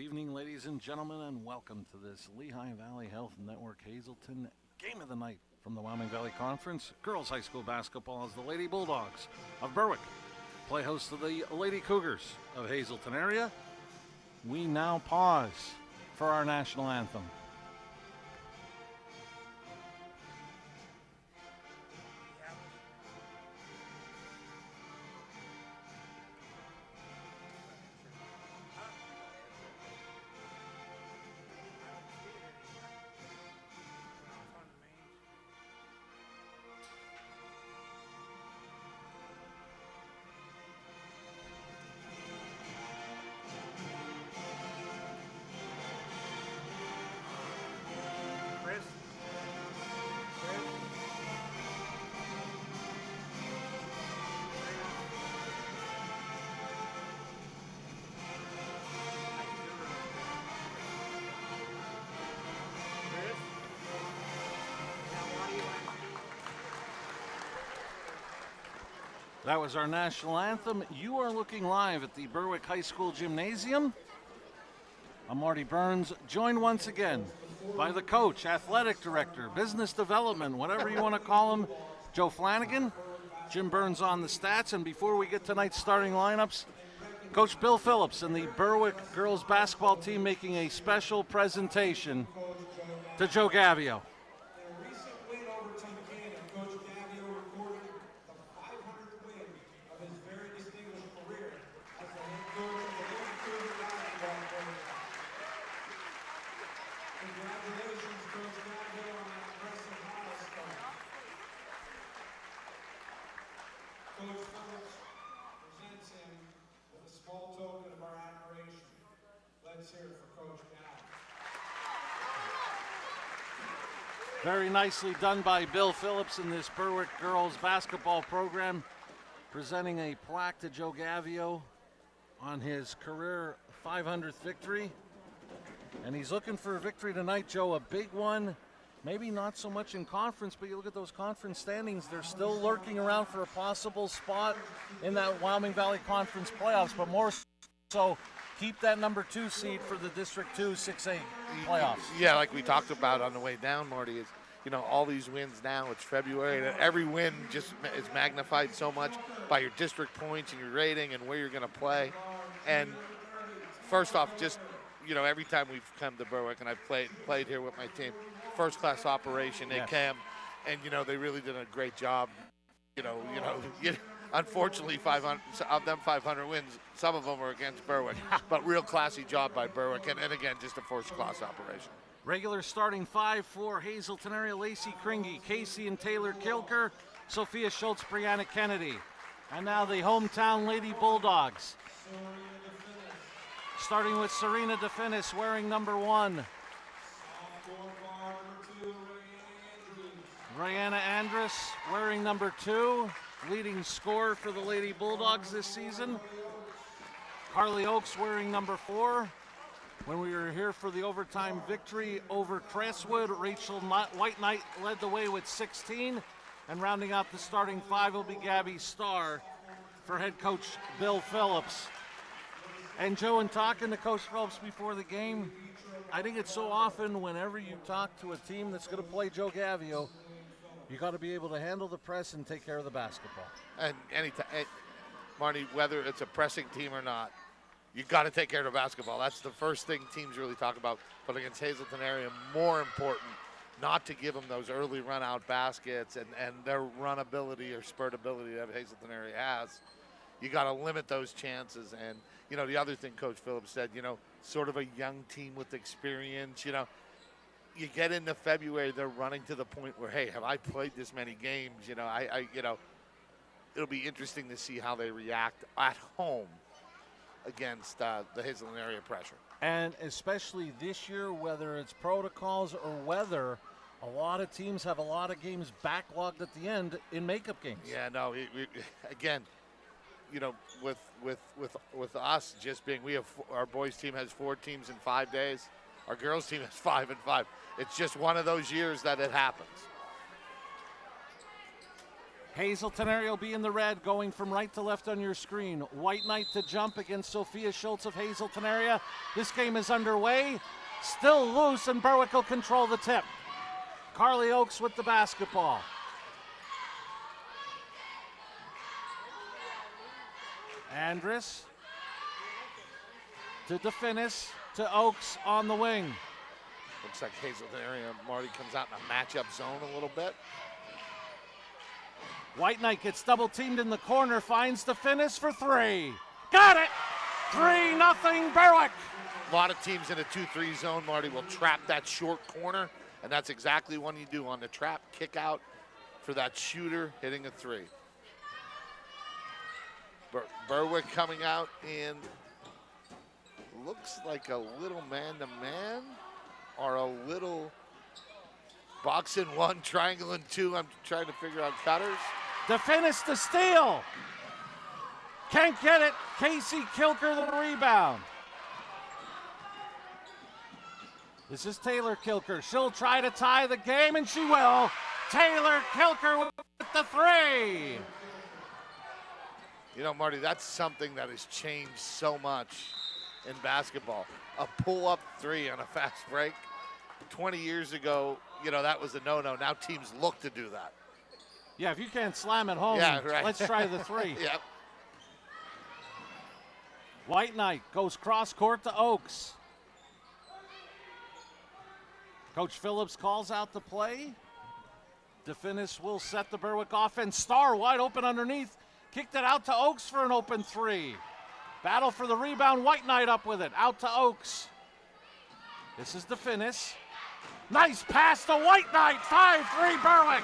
evening, ladies and gentlemen, and welcome to this Lehigh Valley Health Network Hazleton Game of the Night from the Wyoming Valley Conference. Girls High School basketball as the Lady Bulldogs of Berwick play host to the Lady Cougars of Hazleton area. We now pause for our national anthem. That was our national anthem. You are looking live at the Berwick High School Gymnasium. I'm Marty Burns, joined once again by the coach, athletic director, business development, whatever you want to call him, Joe Flanagan. Jim Burns on the stats. And before we get tonight's starting lineups, Coach Bill Phillips and the Berwick girls basketball team making a special presentation to Joe Gavio. Very nicely done by Bill Phillips in this Berwick girls basketball program, presenting a plaque to Joe Gavio on his career 500th victory. And he's looking for a victory tonight, Joe, a big one. Maybe not so much in conference, but you look at those conference standings, they're still lurking around for a possible spot in that Wyoming Valley Conference playoffs, but more so keep that number 2 seed for the District 2 6A playoffs. Yeah, like we talked about on the way down, Marty, is, all these wins now, it's February, and every win just is magnified so much by your district points and your rating and where you're going to play. And first off, just, every time we've come to Berwick and I've played here with my team, first-class operation, they came, and, they really did a great job. Unfortunately, 500 of them 500 wins, some of them were against Berwick, but real classy job by Berwick, and again, just a first-class operation. Regular starting 5 for Hazleton area: Lacey Kringy, Casey and Taylor Kilker, Sophia Schultz, Brianna Kennedy. And now the hometown Lady Bulldogs. Starting with Serena DeFinis wearing number 1. Brianna Andrus wearing number 2, leading scorer for the Lady Bulldogs this season. Carly Oakes wearing number 4. When we were here for the overtime victory over Crestwood, Rachel White Knight led the way with 16. And rounding out the starting 5 will be Gabby Starr for head coach Bill Phillips. And Joe, in talking to Coach Phillips before the game, I think it's so often whenever you talk to a team that's going to play Joe Gavio, you got to be able to handle the press and take care of the basketball. And anytime, Marty, whether it's a pressing team or not, you got to take care of the basketball. That's the first thing teams really talk about. But against Hazleton area, more important not to give them those early run-out baskets and their run ability or spurt ability that Hazleton area has. You got to limit those chances. And, the other thing Coach Phillips said, sort of a young team with experience, you get into February, they're running to the point where, hey, have I played this many games? It'll be interesting to see how they react at home against the Hazleton area pressure. And especially this year, whether it's protocols or weather, a lot of teams have a lot of games backlogged at the end in makeup games. Yeah, no, again, with us just being, our boys team has 4 teams in 5 days. Our girls team has 5 and 5. It's just one of those years that it happens. Hazleton area will be in the red, going from right to left on your screen. White Knight to jump against Sophia Schultz of Hazleton area. This game is underway. Still loose, and Berwick will control the tip. Carly Oakes with the basketball. Andrus to DeFinis to Oakes on the wing. Looks like Hazleton area, Marty comes out in a matchup zone a little bit. White Knight gets double teamed in the corner, finds DeFinis for three. Got it! 3-0 Berwick. A lot of teams in a 2-3 zone, Marty, will trap that short corner, and that's exactly what you do on the trap, kick out for that shooter hitting a three. Berwick coming out in, looks like a little man-to-man or a little box in one, triangle in two. I'm trying to figure out cutters. DeFinis to steal. Can't get it. Casey Kilker the rebound. This is Taylor Kilker. She'll try to tie the game, and she will. Taylor Kilker with the three. You know, Marty, that's something that has changed so much in basketball. A pull-up three on a fast break. 20 years ago, you know, that was a no-no. Now teams look to do that. Yeah, if you can't slam it home, yeah, right. Let's try the three. Yep. White Knight goes cross-court to Oakes. Coach Phillips calls out the play. DeFinis will set the Berwick offense. Starr wide open underneath. Kicked it out to Oakes for an open three. Battle for the rebound. White Knight up with it. Out to Oakes. This is DeFinis. Nice pass to White Knight. 5-3 Berwick.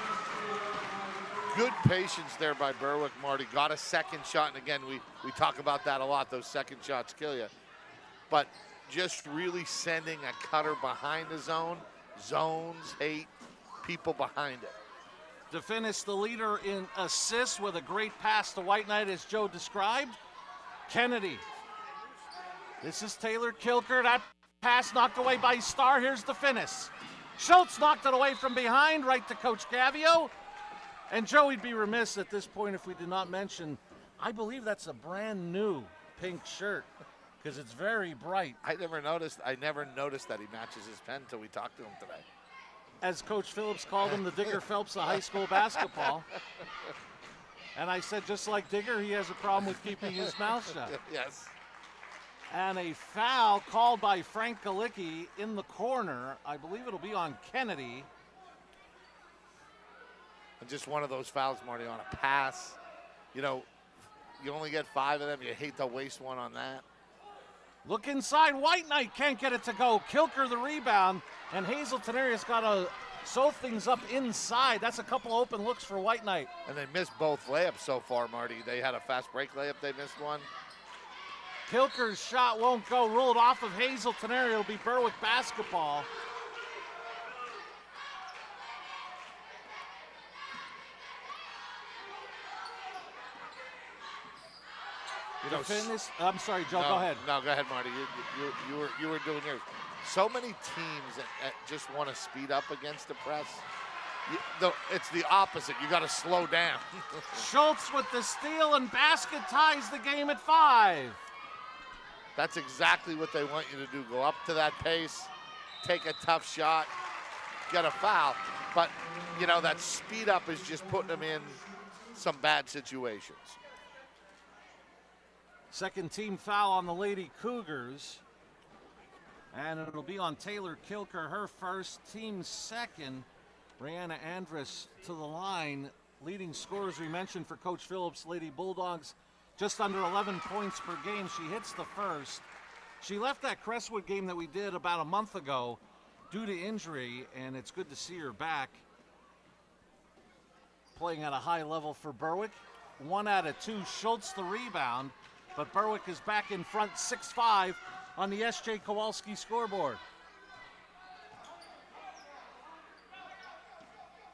Good patience there by Berwick, Marty. Got a second shot, and again, we talk about that a lot. Those second shots kill you. But just really sending a cutter behind the zone. Zones hate people behind it. DeFinis, the leader in assists, with a great pass to White Knight, as Joe described. Kennedy. This is Taylor Kilker. That pass knocked away by Starr. Here's DeFinis. Schultz knocked it away from behind, right to Coach Gavio. And Joe, we'd be remiss at this point if we did not mention, I believe that's a brand new pink shirt, because it's very bright. I never noticed that he matches his pen until we talked to him today. As Coach Phillips called him, the Digger Phelps of high school basketball. And I said, just like Digger, he has a problem with keeping his mouth shut. Yes. And a foul called by Frank Galicki in the corner. I believe it'll be on Kennedy. And just one of those fouls, Marty, on a pass. You know, you only get 5 of them. You hate to waste one on that. Look inside. White Knight can't get it to go. Kilker the rebound. And Hazleton area's got to sew things up inside. That's a couple open looks for White Knight. And they missed both layups so far, Marty. They had a fast break layup. They missed one. Kilker's shot won't go. Ruled off of Hazleton area. It'll be Berwick basketball. You know, I'm sorry, Joe. Go ahead. No, go ahead, Marty. You were doing yours. So many teams that just want to speed up against the press. It's the opposite. You got to slow down. Schultz with the steal, and basket ties the game at 5. That's exactly what they want you to do. Go up to that pace, take a tough shot, get a foul. But, you know, that speed up is just putting them in some bad situations. Second team foul on the Lady Cougars. And it'll be on Taylor Kilker, her first, team second. Brianna Andrus to the line. Leading scorers, we mentioned, for Coach Phillips' Lady Bulldogs, just under 11 points per game. She hits the first. She left that Crestwood game that we did about a month ago due to injury, and it's good to see her back playing at a high level for Berwick. 1 out of 2. Schultz the rebound, but Berwick is back in front 6-5 on the S.J. Kowalski scoreboard.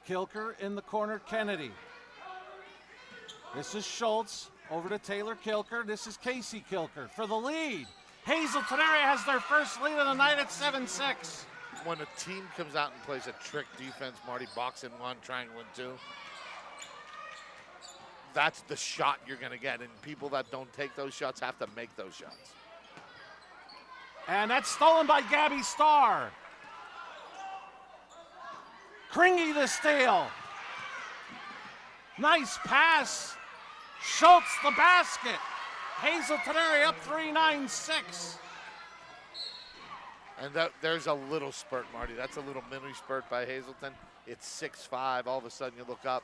Kilker in the corner, Kennedy. This is Schultz over to Taylor Kilker. This is Casey Kilker for the lead. Hazleton area has their first lead of the night at 7-6. When a team comes out and plays a trick defense, Marty, box in one, triangle in two, that's the shot you're going to get. And people that don't take those shots have to make those shots. And that's stolen by Gabby Starr. Kringy the steal. Nice pass. Schultz the basket. Hazleton area up 3-9-6. And there's a little spurt, Marty. That's a little mini spurt by Hazleton. It's 6-5. All of a sudden you look up.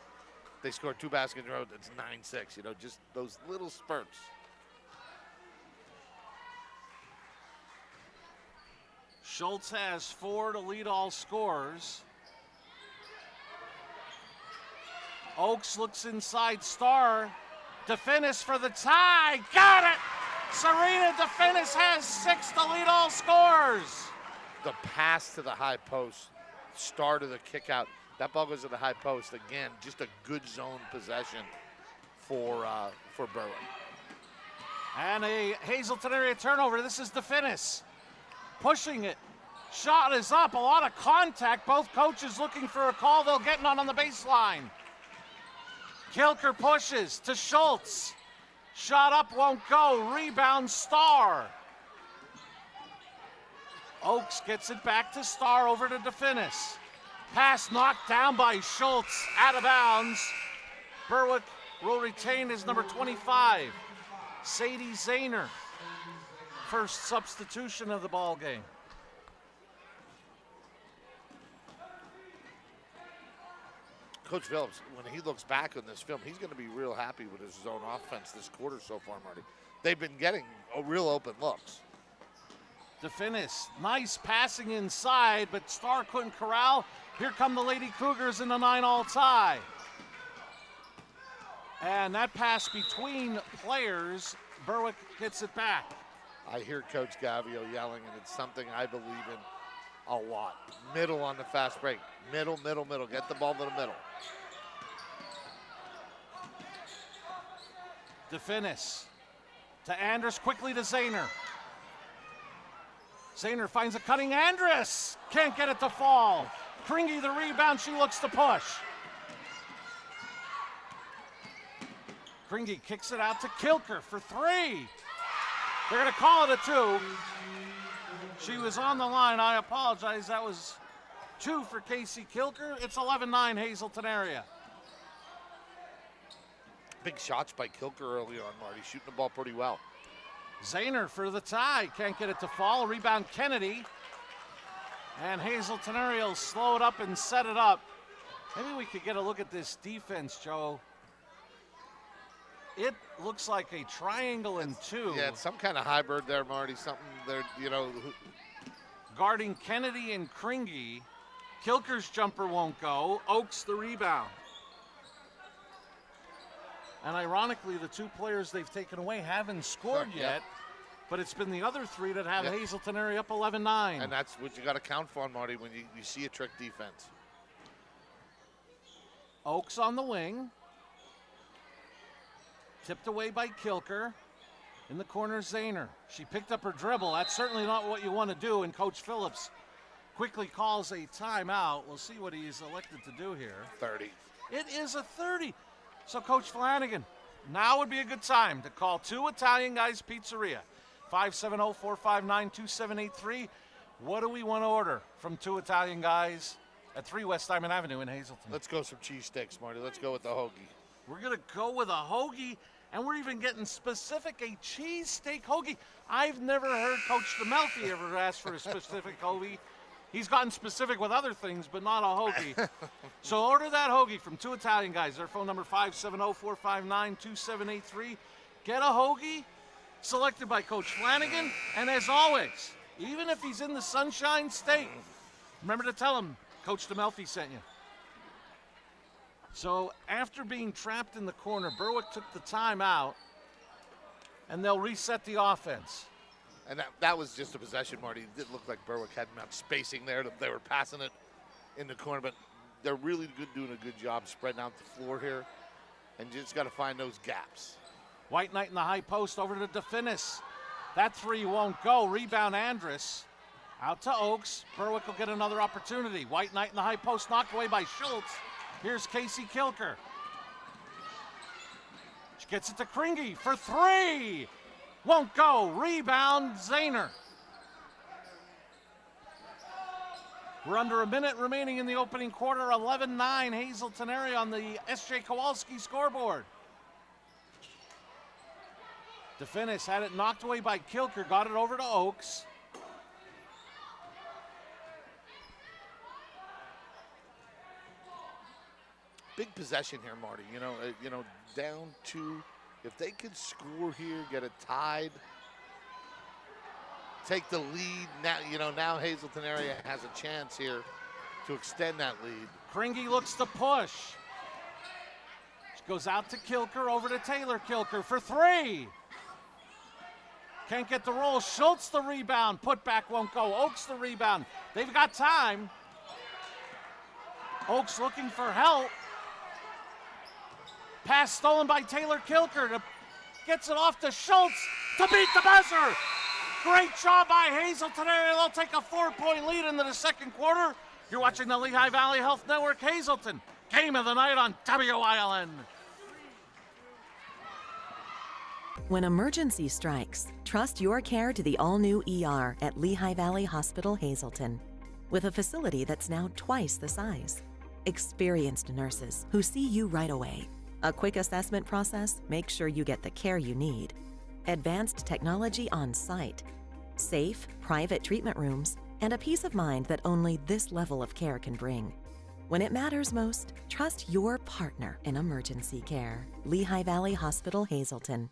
They scored 2 baskets in a row. It's 9-6. You know, just those little spurts. Schultz has 4 to lead all scorers. Oaks looks inside Starr. DeFinis for the tie. Got it! Serena DeFinis has 6 to lead all scorers. The pass to the high post, Starr to the kick out. That ball goes to the high post. Again, just a good zone possession for Berwick. And a Hazleton area turnover. This is DeFinis. Pushing it. Shot is up. A lot of contact. Both coaches looking for a call. They'll get none on the baseline. Kilker pushes to Schultz. Shot up, won't go. Rebound, Starr. Oaks gets it back to Starr, over to DeFinis. Pass knocked down by Schultz, out of bounds. Berwick will retain his number 25, Sadie Zahner. First substitution of the ball game. Coach Phillips, when he looks back on this film, he's going to be real happy with his zone offense this quarter so far, Marty. They've been getting real open looks. DeFinis, nice passing inside, but Starr couldn't corral. Here come the Lady Cougars in the 9-all tie. And that pass between players, Berwick gets it back. I hear Coach Gavio yelling, and it's something I believe in a lot. Middle on the fast break. Middle. Get the ball to the middle. DeFinis to Andrus, quickly to Zahner. Zahner finds a cutting Andrus. Can't get it to fall. Kringy the rebound, she looks to push. Kringy kicks it out to Kilker for 3. They're gonna call it a 2. She was on the line, I apologize. That was 2 for Casey Kilker. It's 11-9 Hazleton area. Big shots by Kilker early on, Marty, shooting the ball pretty well. Zahner for the tie, can't get it to fall. Rebound Kennedy. And Hazleton area will slow it up and set it up. Maybe we could get a look at this defense, Joe. It looks like a triangle and 2. Yeah, it's some kind of hybrid there, Marty. Something there, you know. Guarding Kennedy and Kringy. Kilker's jumper won't go. Oaks the rebound. And ironically, the 2 players they've taken away haven't scored yet, but it's been the other 3 that have Hazleton area up 11-9. And that's what you got to count for, Marty, when you see a trick defense. Oaks on the wing. Tipped away by Kilker. In the corner, Zahner. She picked up her dribble. That's certainly not what you want to do, and Coach Phillips quickly calls a timeout. We'll see what he's elected to do here. 30. It is a 30. So, Coach Flanagan, now would be a good time to call 2 Italian Guys Pizzeria. 570-459-2783. What do we want to order from 2 Italian Guys at 3 West Diamond Avenue in Hazleton? Let's go some cheesesteaks, Marty. Let's go with the hoagie. We're going to go with a hoagie, and we're even getting specific, a cheesesteak hoagie. I've never heard Coach DeMelfi ever ask for a specific hoagie. He's gotten specific with other things, but not a hoagie. So order that hoagie from 2 Italian Guys. Their phone number 570-459-2783. Get a hoagie selected by Coach Flanagan. And as always, even if he's in the Sunshine State, remember to tell him Coach DeMelfi sent you. So after being trapped in the corner, Berwick took the timeout, and they'll reset the offense. And that was just a possession, Marty. It didn't look like Berwick had enough spacing there. They were passing it in the corner, but they're really doing a good job spreading out the floor here. And you just got to find those gaps. White Knight in the high post over to DeFinis. That 3 won't go. Rebound Andrus. Out to Oaks. Berwick will get another opportunity. White Knight in the high post, knocked away by Schultz. Here's Casey Kilker. gets it to Kringy for three. Won't go. Rebound, Zahner. We're under a minute remaining in the opening quarter. 11-9 Hazleton area on the S.J. Kowalski scoreboard. DeFinis had it knocked away by Kilker, got it over to Oakes. Big possession here, Marty. Down two. If they could score here, get it tied, take the lead. Now Hazleton area has a chance here to extend that lead. Kringy looks to push. Goes out to Kilker, over to Taylor Kilker for three. Can't get the roll. Schultz the rebound. Putback won't go. Oakes the rebound. They've got time. Oakes looking for help. Pass stolen by Taylor Kilker. Gets it off to Schultz to beat the buzzer. Great job by Hazleton area. They'll take a 4-point lead into the second quarter. You're watching the Lehigh Valley Health Network Hazleton. Game of the night on WILN. When emergency strikes, trust your care to the all-new ER at Lehigh Valley Hospital Hazleton. With a facility that's now twice the size. Experienced nurses who see you right away. A quick assessment process makes sure you get the care you need. Advanced technology on site. Safe, private treatment rooms, and a peace of mind that only this level of care can bring. When it matters most, trust your partner in emergency care. Lehigh Valley Hospital Hazleton.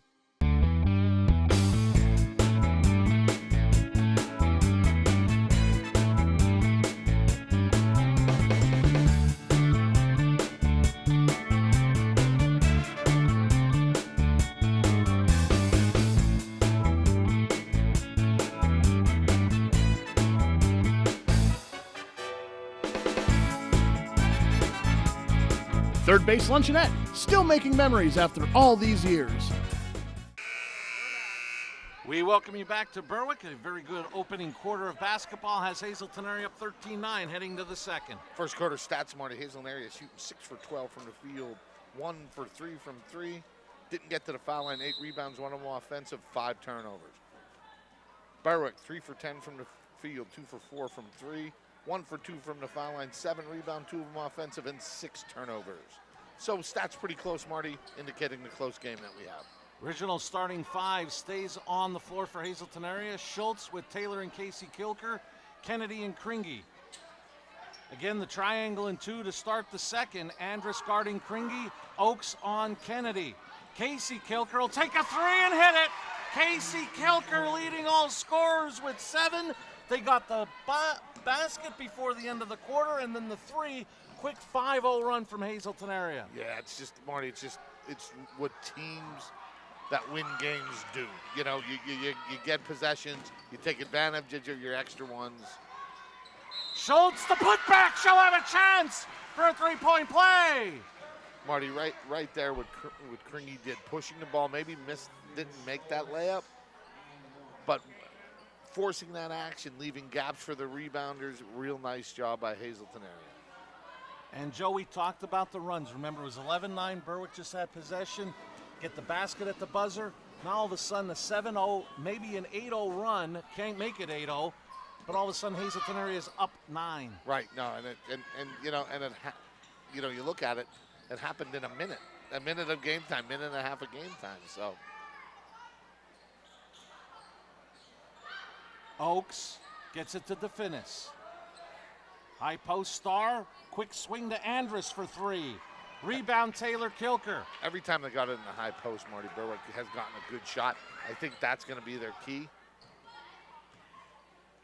Third Base Luncheonette, still making memories after all these years. We welcome you back to Berwick. A very good opening quarter of basketball has Hazleton area up 13-9 heading to the second. First quarter stats, Marty. Hazleton area shooting 6 for 12 from the field, 1 for 3 from 3. Didn't get to the foul line, 8 rebounds, 1 of them offensive, 5 turnovers. Berwick, 3 for 10 from the field, 2 for 4 from 3. 1 for 2 from the foul line, 7 rebounds, 2 of them offensive, and 6 turnovers. So stats pretty close, Marty, indicating the close game that we have. Original starting five stays on the floor for Hazleton area. Schultz with Taylor and Casey Kilker, Kennedy and Kringy. Again, the triangle in two to start the second. Andrus guarding Kringy, Oakes on Kennedy. Casey Kilker will take a three and hit it. Casey Kilker leading all scorers with 7. They got the basket before the end of the quarter, and then the three. Quick 5-0 run from Hazleton area. Yeah, it's just, Marty, it's what teams that win games do. You get possessions, you take advantage of your extra ones. Schultz, the putback, she'll have a chance for a three-point play. Marty, right there what Kringy did, pushing the ball, maybe didn't make that layup, but forcing that action, leaving gaps for the rebounders, real nice job by Hazleton area. And Joe, we talked about the runs. Remember, it was 11-9, Berwick just had possession, get the basket at the buzzer. Now all of a sudden a 7-0, maybe an 8-0 run, can't make it 8-0, but all of a sudden Hazleton area is up 9. Right, no, you look at it, it happened in a minute of game time, minute and a half of game time, so. Oakes gets it to DeFinis. High post star, quick swing to Andrus for 3. Rebound Taylor Kilker. Every time they got it in the high post, Marty, Berwick has gotten a good shot. I think that's going to be their key.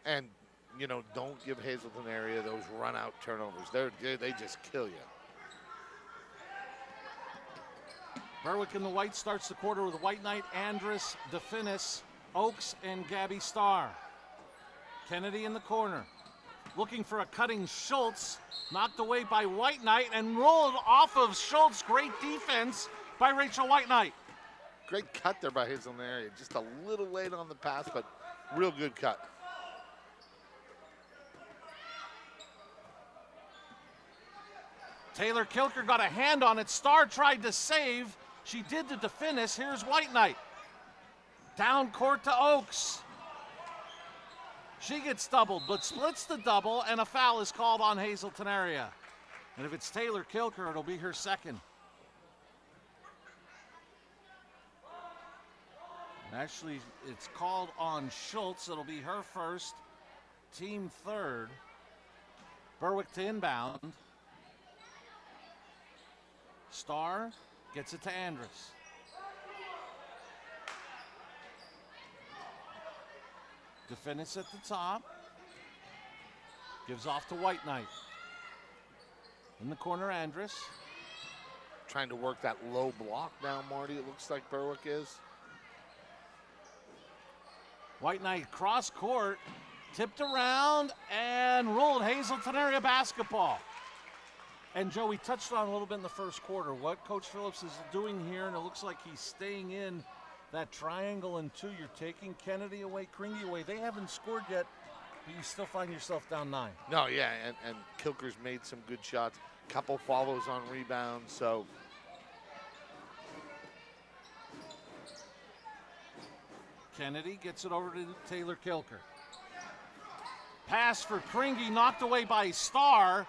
And, don't give Hazleton area those run-out turnovers. They just kill you. Berwick in the white starts the quarter with White Knight, Andrus, DeFinis, Oakes, and Gabby Starr. Kennedy in the corner. Looking for a cutting Schultz, knocked away by White Knight and rolled off of Schultz. Great defense by Rachel White Knight. Great cut there by Hazleton area. Just a little late on the pass, but real good cut. Taylor Kilker got a hand on it. Starr tried to save, She did to DeFinis. Here's White Knight. Down court to Oakes. She gets doubled, but splits the double, and a foul is called on Hazleton area. And if it's Taylor Kilker, it'll be her second. Actually, it's called on Schultz. It'll be her first, team third. Berwick to inbound. Starr gets it to Andrus. DeFinis at the top. Gives off to White Knight. In the corner, Andrus. Trying to work that low block now, Marty, it looks like Berwick is. White Knight cross court, tipped around, and ruled Hazleton area basketball. And Joe, we touched on a little bit in the first quarter what Coach Phillips is doing here, and it looks like he's staying in that triangle in two. You're taking Kennedy away, Kringy away. They haven't scored yet, but you still find yourself down 9. No, yeah, and Kilker's made some good shots. Couple follows on rebounds, so. Kennedy gets it over to Taylor Kilker. Pass for Kringy, knocked away by Starr.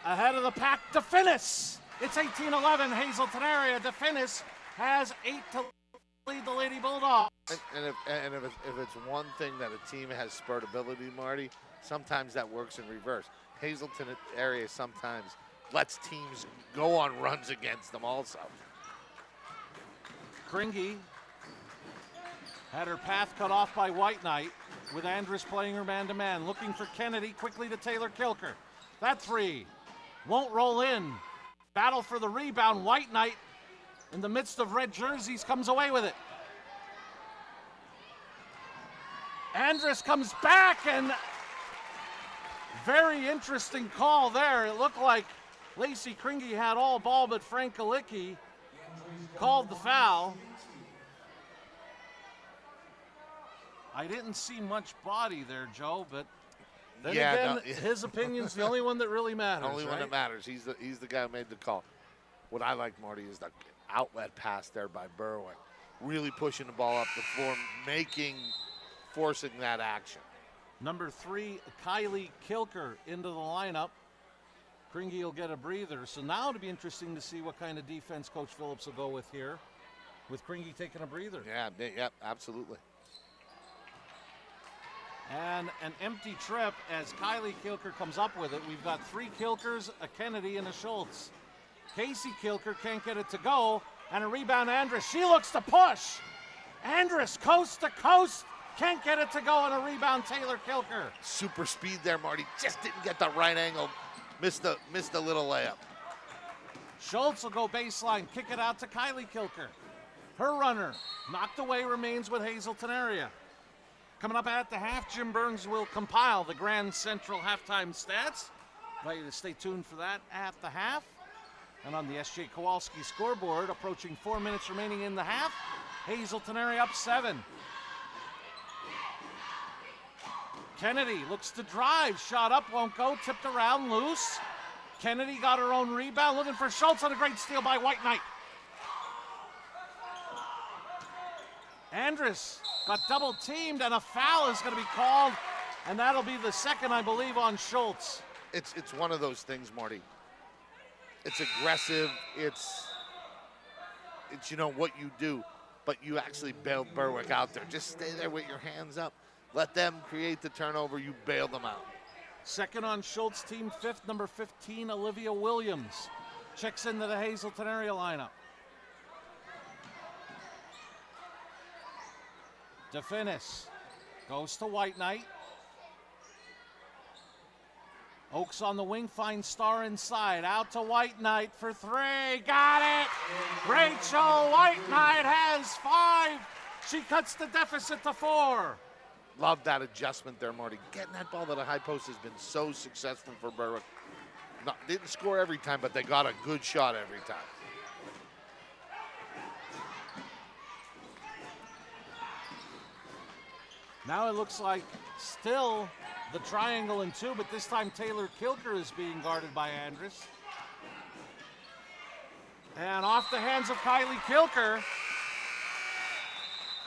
Ahead of the pack, DeFinis. It's 18-11, Hazleton area. DeFinis has 8 to lead the Lady Bulldogs. And if it's one thing that a team has spurt ability, Marty, sometimes that works in reverse. Hazleton area sometimes lets teams go on runs against them also. Kringy had her path cut off by White Knight, with Andrus playing her man-to-man. Looking for Kennedy, quickly to Taylor Kilker. That three won't roll in. Battle for the rebound. White Knight, in the midst of red jerseys, comes away with it. Andrus comes back, and very interesting call there. It looked like Lacey Kringy had all ball, but Frank Kalicki called the foul. I didn't see much body there, Joe, but then again, his opinion's the only one that really matters. Only one that matters. He's the guy who made the call. What I like, Marty, is the outlet pass there by Berwick. Really pushing the ball up the floor, forcing that action. Number 3, Kylie Kilker into the lineup. Kringy will get a breather. So now it'll be interesting to see what kind of defense Coach Phillips will go with here, with Kringy taking a breather. Yeah, absolutely. And an empty trip as Kylie Kilker comes up with it. We've got 3 Kilkers, a Kennedy, and a Schultz. Casey Kilker can't get it to go, and a rebound, Andrus. She looks to push. Andrus, coast to coast, can't get it to go, and a rebound, Taylor Kilker. Super speed there, Marty. Just didn't get the right angle. Missed the little layup. Schultz will go baseline, kick it out to Kylie Kilker. Her runner, knocked away, remains with Hazleton area. Coming up at the half, Jim Burns will compile the Grand Central halftime stats. Invite you to stay tuned for that at the half. And on the S.J. Kowalski scoreboard, approaching 4 minutes remaining in the half, Hazleton area up 7. Kennedy looks to drive, shot up, won't go, tipped around, loose. Kennedy got her own rebound, looking for Schultz, and a great steal by White Knight. Andrus got double teamed, and a foul is going to be called, and that'll be the second, I believe, on Schultz. It's one of those things, Marty. It's aggressive. It's what you do, but you actually bailed Berwick out there. Just stay there with your hands up. Let them create the turnover. You bail them out. Second on Schultz, team 5th, number 15, Olivia Williams. Checks into the Hazleton area lineup. DeFinis goes to White Knight. Oakes on the wing, finds Starr inside. Out to White Knight for 3. Got it! Rachel White Knight has 5. She cuts the deficit to 4. Love that adjustment there, Marty. Getting that ball to the high post has been so successful for Berwick. Didn't score every time, but they got a good shot every time. Now it looks like still the triangle in 2, but this time Taylor Kilker is being guarded by Andrus. And off the hands of Kylie Kilker.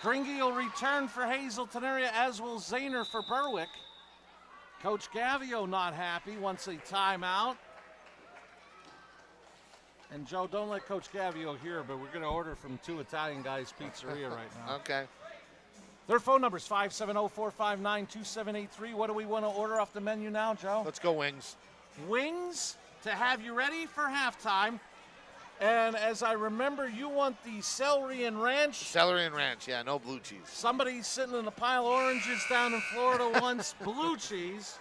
Kringy will return for Hazleton area, as will Zahner for Berwick. Coach Gavio not happy, wants a timeout. And Joe, don't let Coach Gavio hear, but we're going to order from Two Italian Guys Pizzeria right now. Okay. Their phone number is 570-459-2783. What do we want to order off the menu now, Joe? Let's go wings. Wings to have you ready for halftime. And as I remember, you want the celery and ranch. Celery and ranch, yeah, no blue cheese. Somebody sitting in a pile of oranges down in Florida wants blue cheese.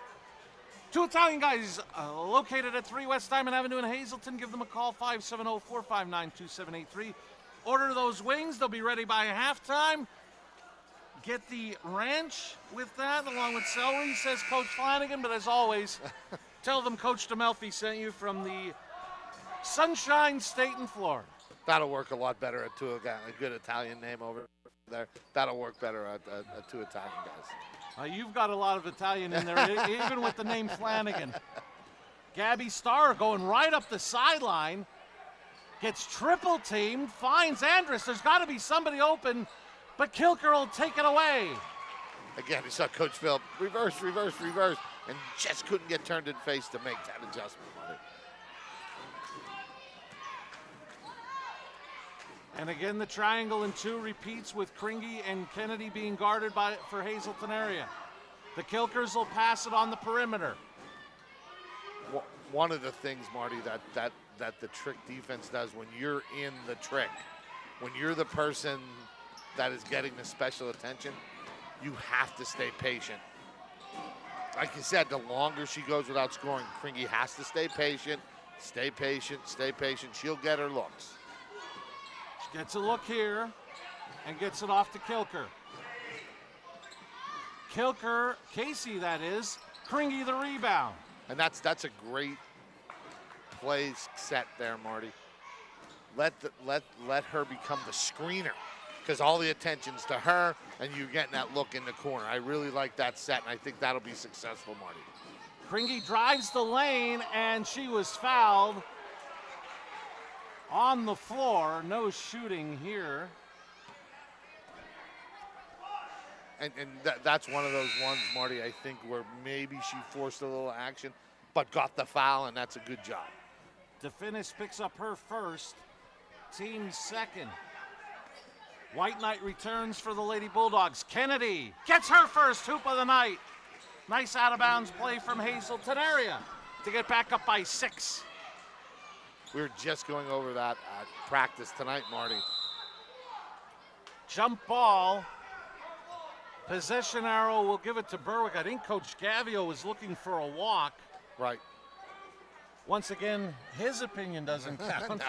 Two Italian Guys located at 3 West Diamond Avenue in Hazleton. Give them a call, 570-459-2783. Order those wings. They'll be ready by halftime. Get the ranch with that, along with celery, says Coach Flanagan. But as always, tell them Coach DeMelfi sent you from the Sunshine State in Florida. That'll work a lot better at a good Italian name over there. That'll work better at Two Italian Guys. You've got a lot of Italian in there, even with the name Flanagan. Gabby Starr going right up the sideline. Gets triple teamed, finds Andrus. There's got to be somebody open, but Kilker will take it away. Again, you saw Coach Phil reverse, and just couldn't get turned in face to make that adjustment. And again, the triangle in 2 repeats with Kringy and Kennedy being guarded for Hazleton area. The Kilkers will pass it on the perimeter. One of the things, Marty, that the trick defense does when you're in the trick, when you're the person that is getting the special attention, you have to stay patient. Like you said, the longer she goes without scoring, Kringy has to stay patient. She'll get her looks. Gets a look here and gets it off to Kilker. Casey that is, Kringy the rebound. And that's a great play set there, Marty. Let her become the screener, because all the attention's to her and you're getting that look in the corner. I really like that set, and I think that'll be successful, Marty. Kringy drives the lane and she was fouled. On the floor, no shooting here. And that's one of those ones, Marty, I think, where maybe she forced a little action, but got the foul, and that's a good job. DeFinis picks up her first, team second. White Knight returns for the Lady Bulldogs. Kennedy gets her first hoop of the night. Nice out-of-bounds play from Hazleton area to get back up by 6. We were just going over that at practice tonight, Marty. Jump ball. Possession arrow will give it to Berwick. I think Coach Gavio was looking for a walk. Right. Once again, his opinion doesn't count. No.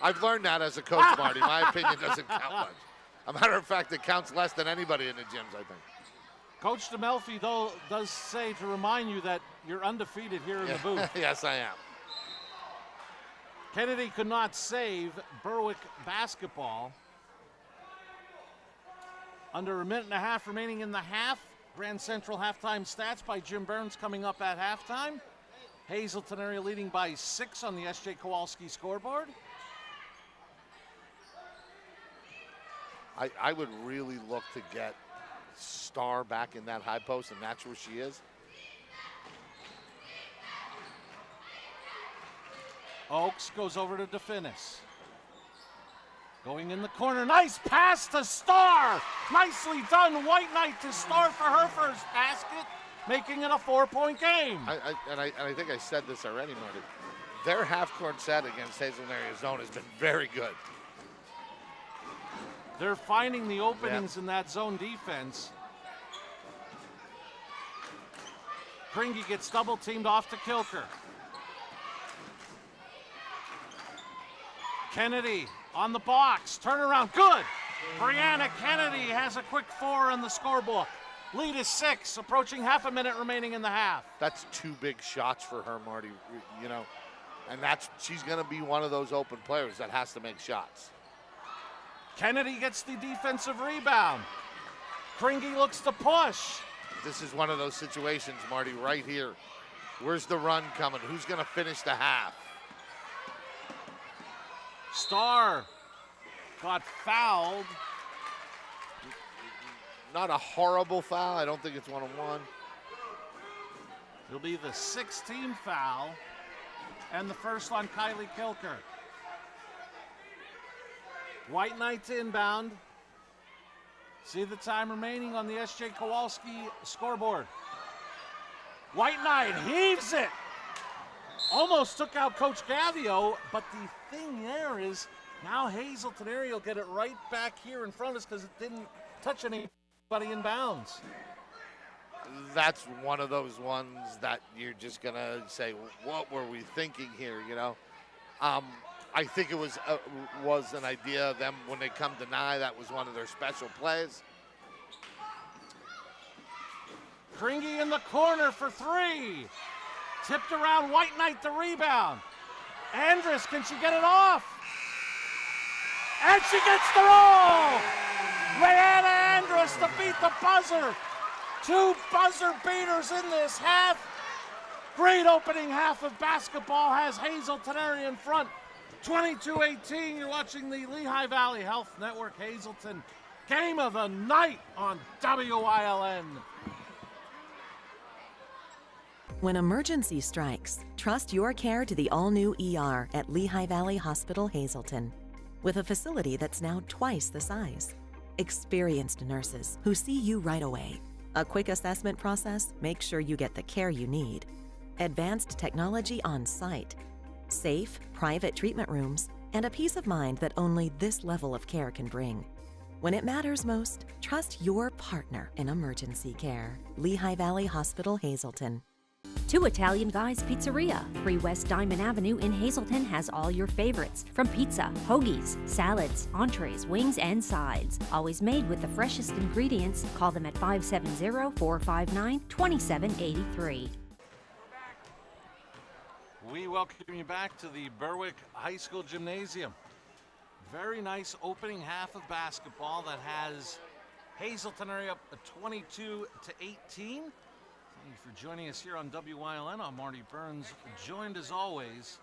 I've learned that as a coach, Marty. My opinion doesn't count much. A matter of fact, it counts less than anybody in the gyms, I think. Coach DeMelfi, though, does say to remind you that you're undefeated here in the booth. Yes, I am. Kennedy could not save Berwick basketball. Under a minute and a half remaining in the half. Grand Central halftime stats by Jim Burns coming up at halftime. Hazleton area leading by 6 on the S.J. Kowalski scoreboard. I would really look to get Starr back in that high post, and that's where she is. Oakes goes over to DeFinis. Going in the corner, nice pass to Starr. Nicely done, White Knight to Starr for her first basket, making it a 4-point game. I think I said this already, Marty. Their half-court set against Hazleton area zone has been very good. They're finding the openings in that zone defense. Kringy gets double-teamed off to Kilker. Kennedy on the box, turnaround, good. Brianna Kennedy has a quick 4 on the scorebook. Lead is 6, approaching half a minute remaining in the half. That's 2 big shots for her, Marty, you know, and she's gonna be one of those open players that has to make shots. Kennedy gets the defensive rebound. Kringy looks to push. This is one of those situations, Marty, right here. Where's the run coming? Who's gonna finish the half? Starr got fouled. Not a horrible foul. I don't think it's one-on-one. It'll be the 16th foul and the first on Kylie Kilker. White Knights inbound. See the time remaining on the S.J. Kowalski scoreboard. White Knight heaves it. Almost took out Coach Gavio, but the thing there is now Hazleton area will get it right back here in front of us because it didn't touch anybody in bounds. That's one of those ones that you're just going to say, what were we thinking here, you know? I think it was an idea of them when they come deny. That was one of their special plays. Kringy in the corner for three. Tipped around, White Knight the rebound. Andrus, can she get it off? And she gets the roll! Rayanna Andrus to beat the buzzer. 2 buzzer beaters in this half. Great opening half of basketball has Hazleton area in front. 22-18, you're watching the Lehigh Valley Health Network Hazleton Game of the Night on WILN. When emergency strikes, trust your care to the all-new ER at Lehigh Valley Hospital Hazleton. With a facility that's now twice the size. Experienced nurses who see you right away. A quick assessment process makes sure you get the care you need. Advanced technology on site. Safe, private treatment rooms, and a peace of mind that only this level of care can bring. When it matters most, trust your partner in emergency care. Lehigh Valley Hospital Hazleton. 2 Italian Guys Pizzeria, 3 West Diamond Avenue in Hazleton has all your favorites, from pizza, hoagies, salads, entrees, wings, and sides. Always made with the freshest ingredients. Call them at 570-459-2783. We welcome you back to the Berwick High School Gymnasium. Very nice opening half of basketball that has Hazleton area up 22-18. Thank you for joining us here on WILN. I'm Marty Burns, joined as always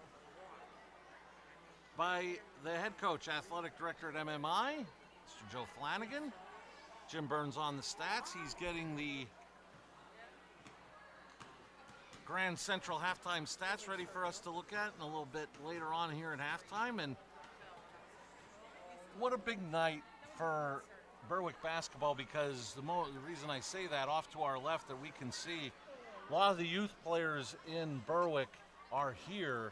by the head coach, athletic director at MMI, Mr. Joe Flanagan. Jim Burns on the stats. He's getting the Grand Central halftime stats ready for us to look at in a little bit later on here at halftime. And what a big night for Berwick basketball, because the reason I say that, off to our left that we can see a lot of the youth players in Berwick are here,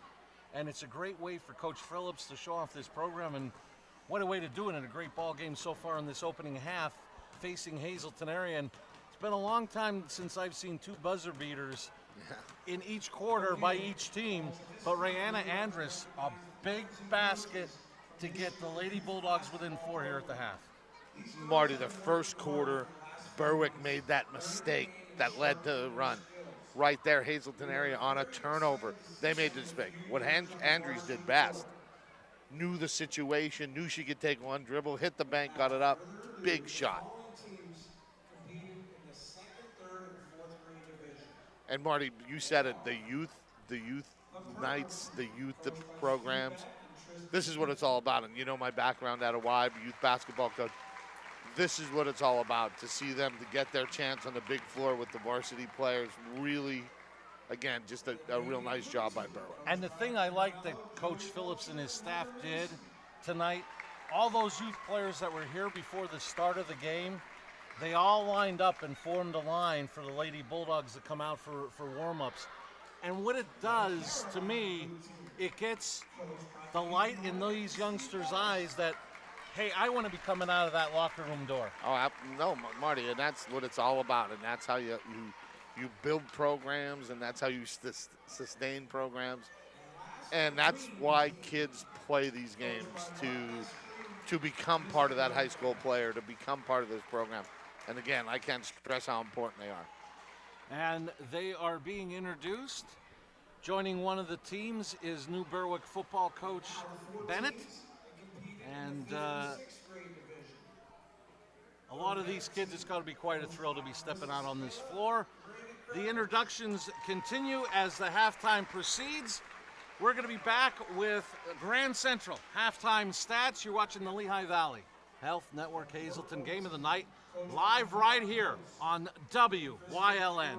and it's a great way for Coach Phillips to show off this program, and what a way to do it in a great ball game so far in this opening half facing Hazleton area. And it's been a long time since I've seen 2 buzzer beaters in each quarter by each team, but Rayanna Andrus, a big basket to get the Lady Bulldogs within 4 here at the half. Marty, the first quarter, Berwick made that mistake that led to the run. Right there, Hazleton area on a turnover. They made the mistake. What Andrews did best, knew the situation, knew she could take one dribble, hit the bank, got it up, big shot. And Marty, you said it, the youth nights, the youth programs, this is what it's all about. And you know my background at a YB, youth basketball coach. This is what it's all about, to see them to get their chance on the big floor with the varsity players. Really, again, just a real nice job by Berwick. And the thing I like that Coach Phillips and his staff did tonight, all those youth players that were here before the start of the game, they all lined up and formed a line for the Lady Bulldogs to come out for warm-ups. And what it does to me, it gets the light in these youngsters' eyes that, hey, I want to be coming out of that locker room door. Oh, no, Marty, and that's what it's all about. And that's how you build programs, and that's how you sustain programs. And that's why kids play these games, to become part of that high school player, to become part of this program. And again, I can't stress how important they are. And they are being introduced. Joining one of the teams is new Berwick football coach Bennett. And a lot of these kids, it's got to be quite a thrill to be stepping out on this floor. The introductions continue as the halftime proceeds. We're going to be back with Grand Central halftime stats. You're watching the Lehigh Valley Health Network Hazleton Game of the Night, live right here on WYLN.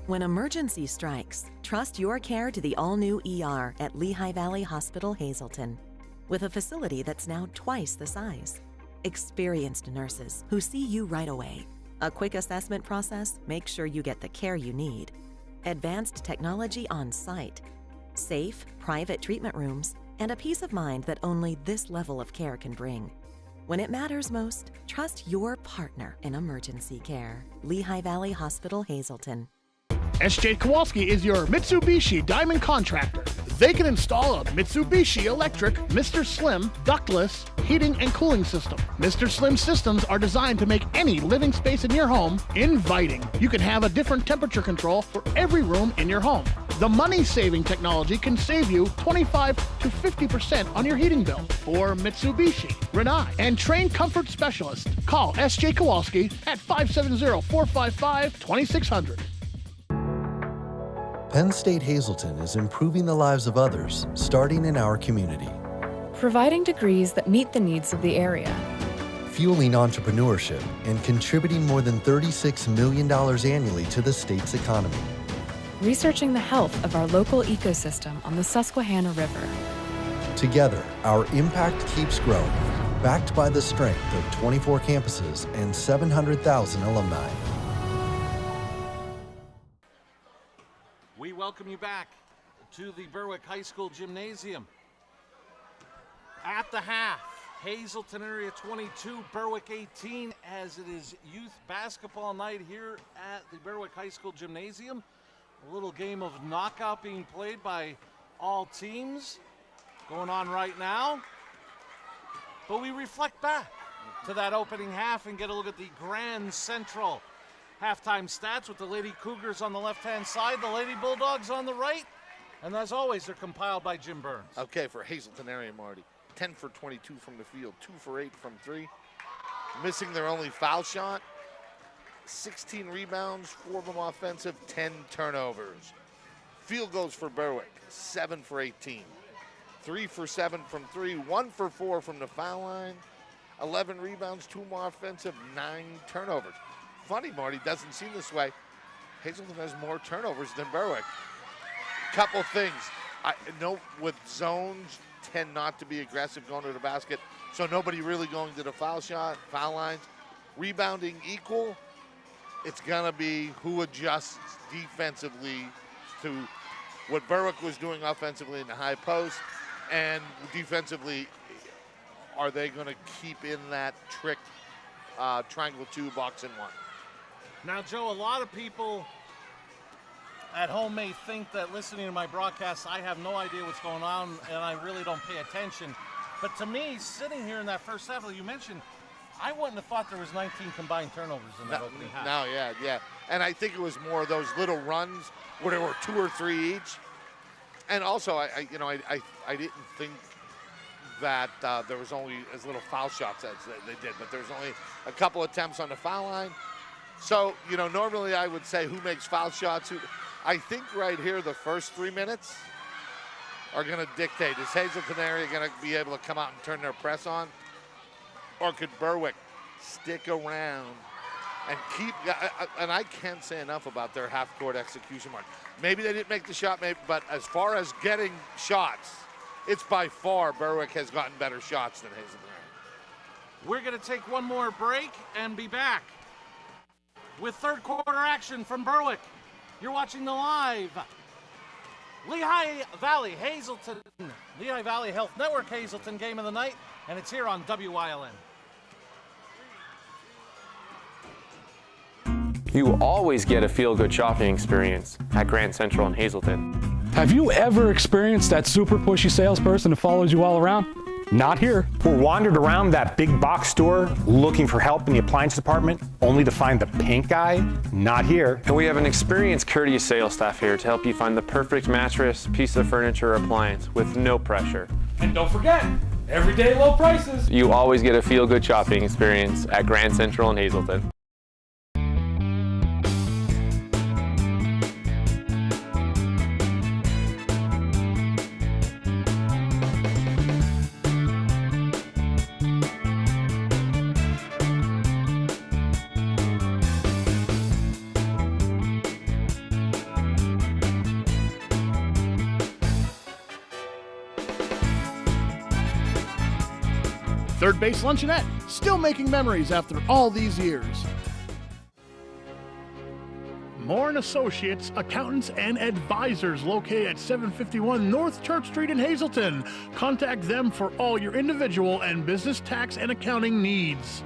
When emergency strikes, trust your care to the all-new ER at Lehigh Valley Hospital Hazleton. With a facility that's now twice the size. Experienced nurses who see you right away. A quick assessment process makes sure you get the care you need. Advanced technology on site. Safe, private treatment rooms, and a peace of mind that only this level of care can bring. When it matters most, trust your partner in emergency care. Lehigh Valley Hospital Hazleton. SJ Kowalski is your Mitsubishi Diamond Contractor. They can install a Mitsubishi electric Mr. Slim ductless heating and cooling system. Mr. Slim systems are designed to make any living space in your home inviting. You can have a different temperature control for every room in your home. The money-saving technology can save you 25 to 50% on your heating bill. For Mitsubishi, Rinnai, and trained comfort specialists, call SJ Kowalski at 570-455-2600. Penn State Hazleton is improving the lives of others, starting in our community. Providing degrees that meet the needs of the area. Fueling entrepreneurship and contributing more than $36 million annually to the state's economy. Researching the health of our local ecosystem on the Susquehanna River. Together, our impact keeps growing, backed by the strength of 24 campuses and 700,000 alumni. We welcome you back to the Berwick High School Gymnasium. At the half, Hazleton area 22, Berwick 18, as it is youth basketball night here at the Berwick High School Gymnasium. A little game of knockout being played by all teams going on right now. But we reflect back to that opening half and get a look at the Grand Central halftime stats with the Lady Cougars on the left-hand side, the Lady Bulldogs on the right. And as always, they're compiled by Jim Burns. Okay, for Hazleton area, Marty. 10 for 22 from the field, 2 for 8 from 3. Missing their only foul shot. 16 rebounds, 4 of them offensive, 10 turnovers. Field goals for Berwick, 7 for 18. 3 for 7 from 3, 1 for 4 from the foul line. 11 rebounds, 2 more offensive, 9 turnovers. Funny, Marty, doesn't seem this way. Hazleton has more turnovers than Berwick. Couple things. I know with zones tend not to be aggressive going to the basket, so nobody really going to the foul lines. Rebounding equal. It's gonna be who adjusts defensively to what Berwick was doing offensively in the high post, and defensively, are they gonna keep in that trick triangle 2, box and 1? Now, Joe, a lot of people at home may think that listening to my broadcast, I have no idea what's going on and I really don't pay attention. But to me, sitting here in that first half, like you mentioned, I wouldn't have thought there was 19 combined turnovers in that opening half. No, yeah. And I think it was more of those little runs where there were 2 or 3 each. And also, I didn't think that there was only as little foul shots as they did, but there was only a couple attempts on the foul line. So, normally I would say who makes foul shots. I think right here the first 3 minutes are going to dictate. Is Hazleton area going to be able to come out and turn their press on? Or could Berwick stick around and keep, and I can't say enough about their half-court execution mark. Maybe they didn't make the shot, but as far as getting shots, it's by far Berwick has gotten better shots than Hazleton area. We're going to take one more break and be back with third quarter action from Berwick. You're watching the live Lehigh Valley Hazleton, Lehigh Valley Health Network Hazleton Game of the Night, and it's here on WYLN. You always get a feel-good shopping experience at Grand Central in Hazleton. Have you ever experienced that super pushy salesperson who follows you all around? Not here. Or wandered around that big box store looking for help in the appliance department, only to find the pink guy? Not here. And we have an experienced, courteous sales staff here to help you find the perfect mattress, piece of furniture, or appliance with no pressure. And don't forget, everyday low prices. You always get a feel-good shopping experience at Grand Central in Hazleton. Third Base Luncheonette, still making memories after all these years. Moore & Associates, accountants and advisors located at 751 North Church Street in Hazleton. Contact them for all your individual and business tax and accounting needs.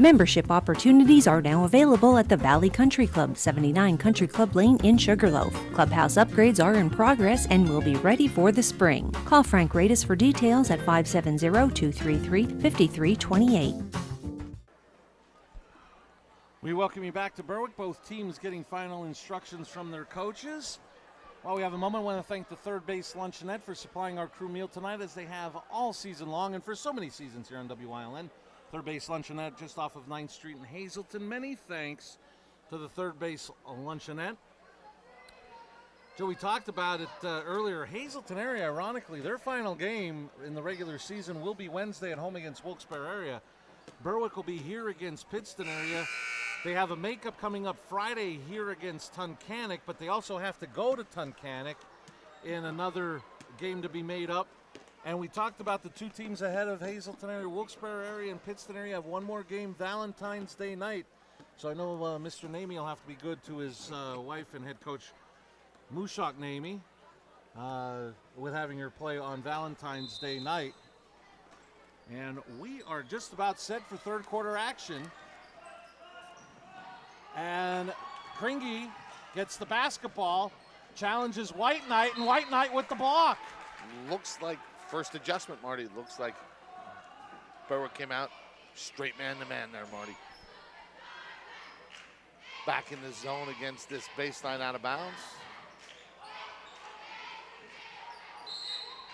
Membership opportunities are now available at the Valley Country Club, 79 Country Club Lane in Sugarloaf. Clubhouse upgrades are in progress and will be ready for the spring. Call Frank Radis for details at 570-233-5328. We welcome you back to Berwick. Both teams getting final instructions from their coaches. While we have a moment, I want to thank the Third Base Luncheonette for supplying our crew meal tonight, as they have all season long and for so many seasons here on WILN. Third Base Luncheonette just off of 9th Street in Hazleton. Many thanks to the Third Base Luncheonette. Joe, we talked about it earlier. Hazleton area, ironically, their final game in the regular season will be Wednesday at home against Wilkes-Barre area. Berwick will be here against Pittston area. They have a makeup coming up Friday here against Tunkhannock, but they also have to go to Tunkhannock in another game to be made up. And we talked about the two teams ahead of Hazleton area, Wilkes-Barre area and Pittston area have one more game Valentine's Day night. So I know Mr. Namey will have to be good to his wife and head coach Mushak Namey with having her play on Valentine's Day night. And we are just about set for third quarter action. And Kringy gets the basketball, challenges White Knight, and White Knight with the block. Looks like first adjustment, Marty. Looks like Berwick came out straight man-to-man there, Marty. Back in the zone against this baseline out of bounds.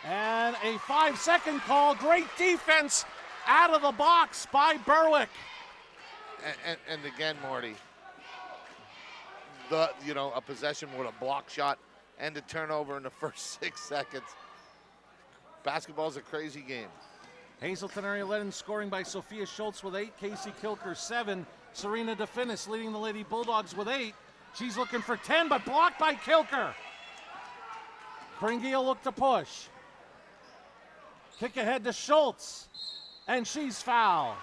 And a 5-second call. Great defense out of the box by Berwick. And again, Marty, a possession with a block shot and a turnover in the first 6 seconds. Basketball's a crazy game. Hazleton area led in scoring by Sophia Schultz with 8, Casey Kilker 7, Serena DeFinis leading the Lady Bulldogs with 8. She's looking for 10, but blocked by Kilker. Kringy will look to push. Kick ahead to Schultz, and she's fouled.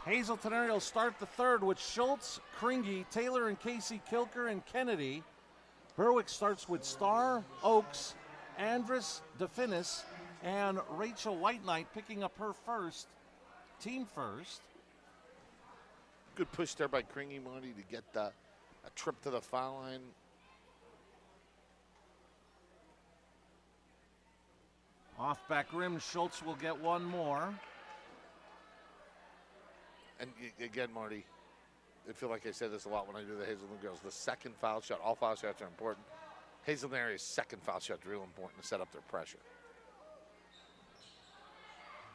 Hazleton area will start the third with Schultz, Kringy, Taylor and Casey Kilker, and Kennedy. Berwick starts with Starr, Oakes, Andrus DeFinis, and Rachel White Knight picking up her team first. Good push there by Kringy, Marty, to get a trip to the foul line. Off back rim, Schultz will get one more. And again, Marty, I feel like I say this a lot when I do the Hazleton girls. The second foul shot, all foul shots are important. Hazleton area's second foul shot is real important to set up their pressure.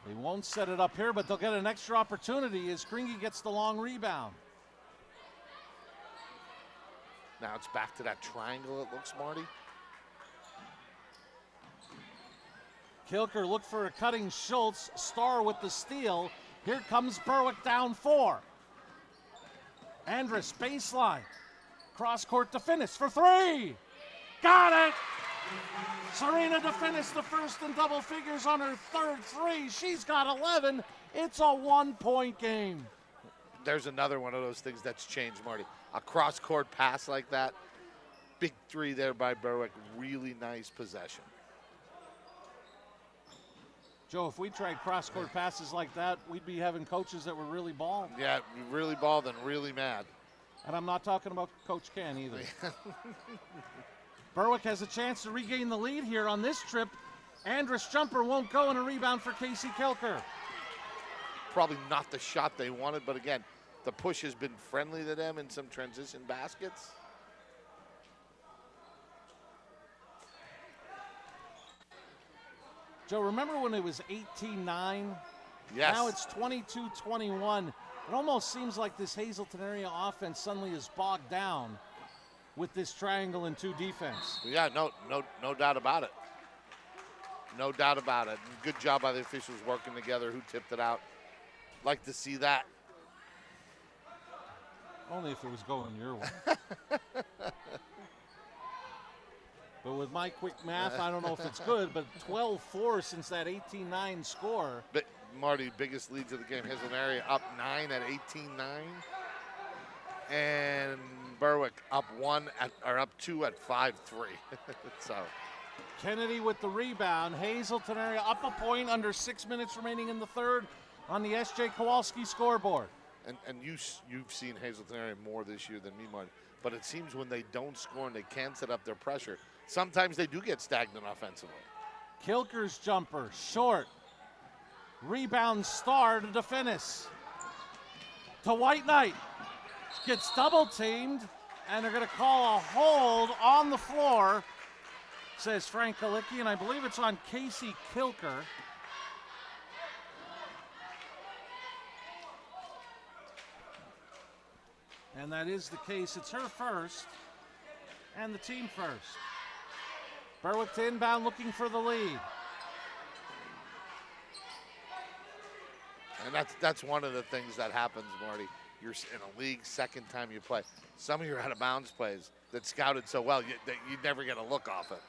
They won't set it up here, but they'll get an extra opportunity as Kringy gets the long rebound. Now it's back to that triangle, it looks, Marty. Kilker looked for a cutting Schultz. Starr with the steal. Here comes Berwick down 4. Andrus baseline. Cross court to finish for 3. Got it! Serena to finish the first in double figures on her third 3. She's got 11. It's a 1-point game. There's another one of those things that's changed, Marty. A cross court pass like that. Big 3 there by Berwick. Really nice possession. Joe, if we tried cross-court passes like that, we'd be having coaches that were really bald. Yeah, really bald and really mad. And I'm not talking about Coach Ken either. Berwick has a chance to regain the lead here on this trip. Andrus jumper won't go, and a rebound for Casey Kilker. Probably not the shot they wanted, but again, the push has been friendly to them in some transition baskets. Joe, remember when it was 18-9? Yes. Now it's 22-21. It almost seems like this Hazleton area offense suddenly is bogged down with this triangle and 2 defense. Yeah, no doubt about it. No doubt about it. And good job by the officials working together. Who tipped it out? Like to see that. Only if it was going your way. But with my quick math, I don't know if it's good, but 12-4 since that 18-9 score. But Marty, biggest leads of the game. Hazleton area up 9 at 18-9. And Berwick up 2 at 5-3. So Kennedy with the rebound. Hazleton area up a point under 6 minutes remaining in the third on the S.J. Kowalski scoreboard. And you've seen Hazleton area more this year than me, Marty. But it seems when they don't score and they can't set up their pressure, sometimes they do get stagnant offensively. Kilker's jumper, short. Rebound Star to DeFinis. To White Knight. Gets double teamed, and they're going to call a hold on the floor, says Frank Kalicki, and I believe it's on Casey Kilker. And that is the case. It's her first, and the team first. Berwick to inbound, looking for the lead. And that's one of the things that happens, Marty. You're in a league, second time you play. Some of your out-of-bounds plays that scouted so well, you never get a look off it.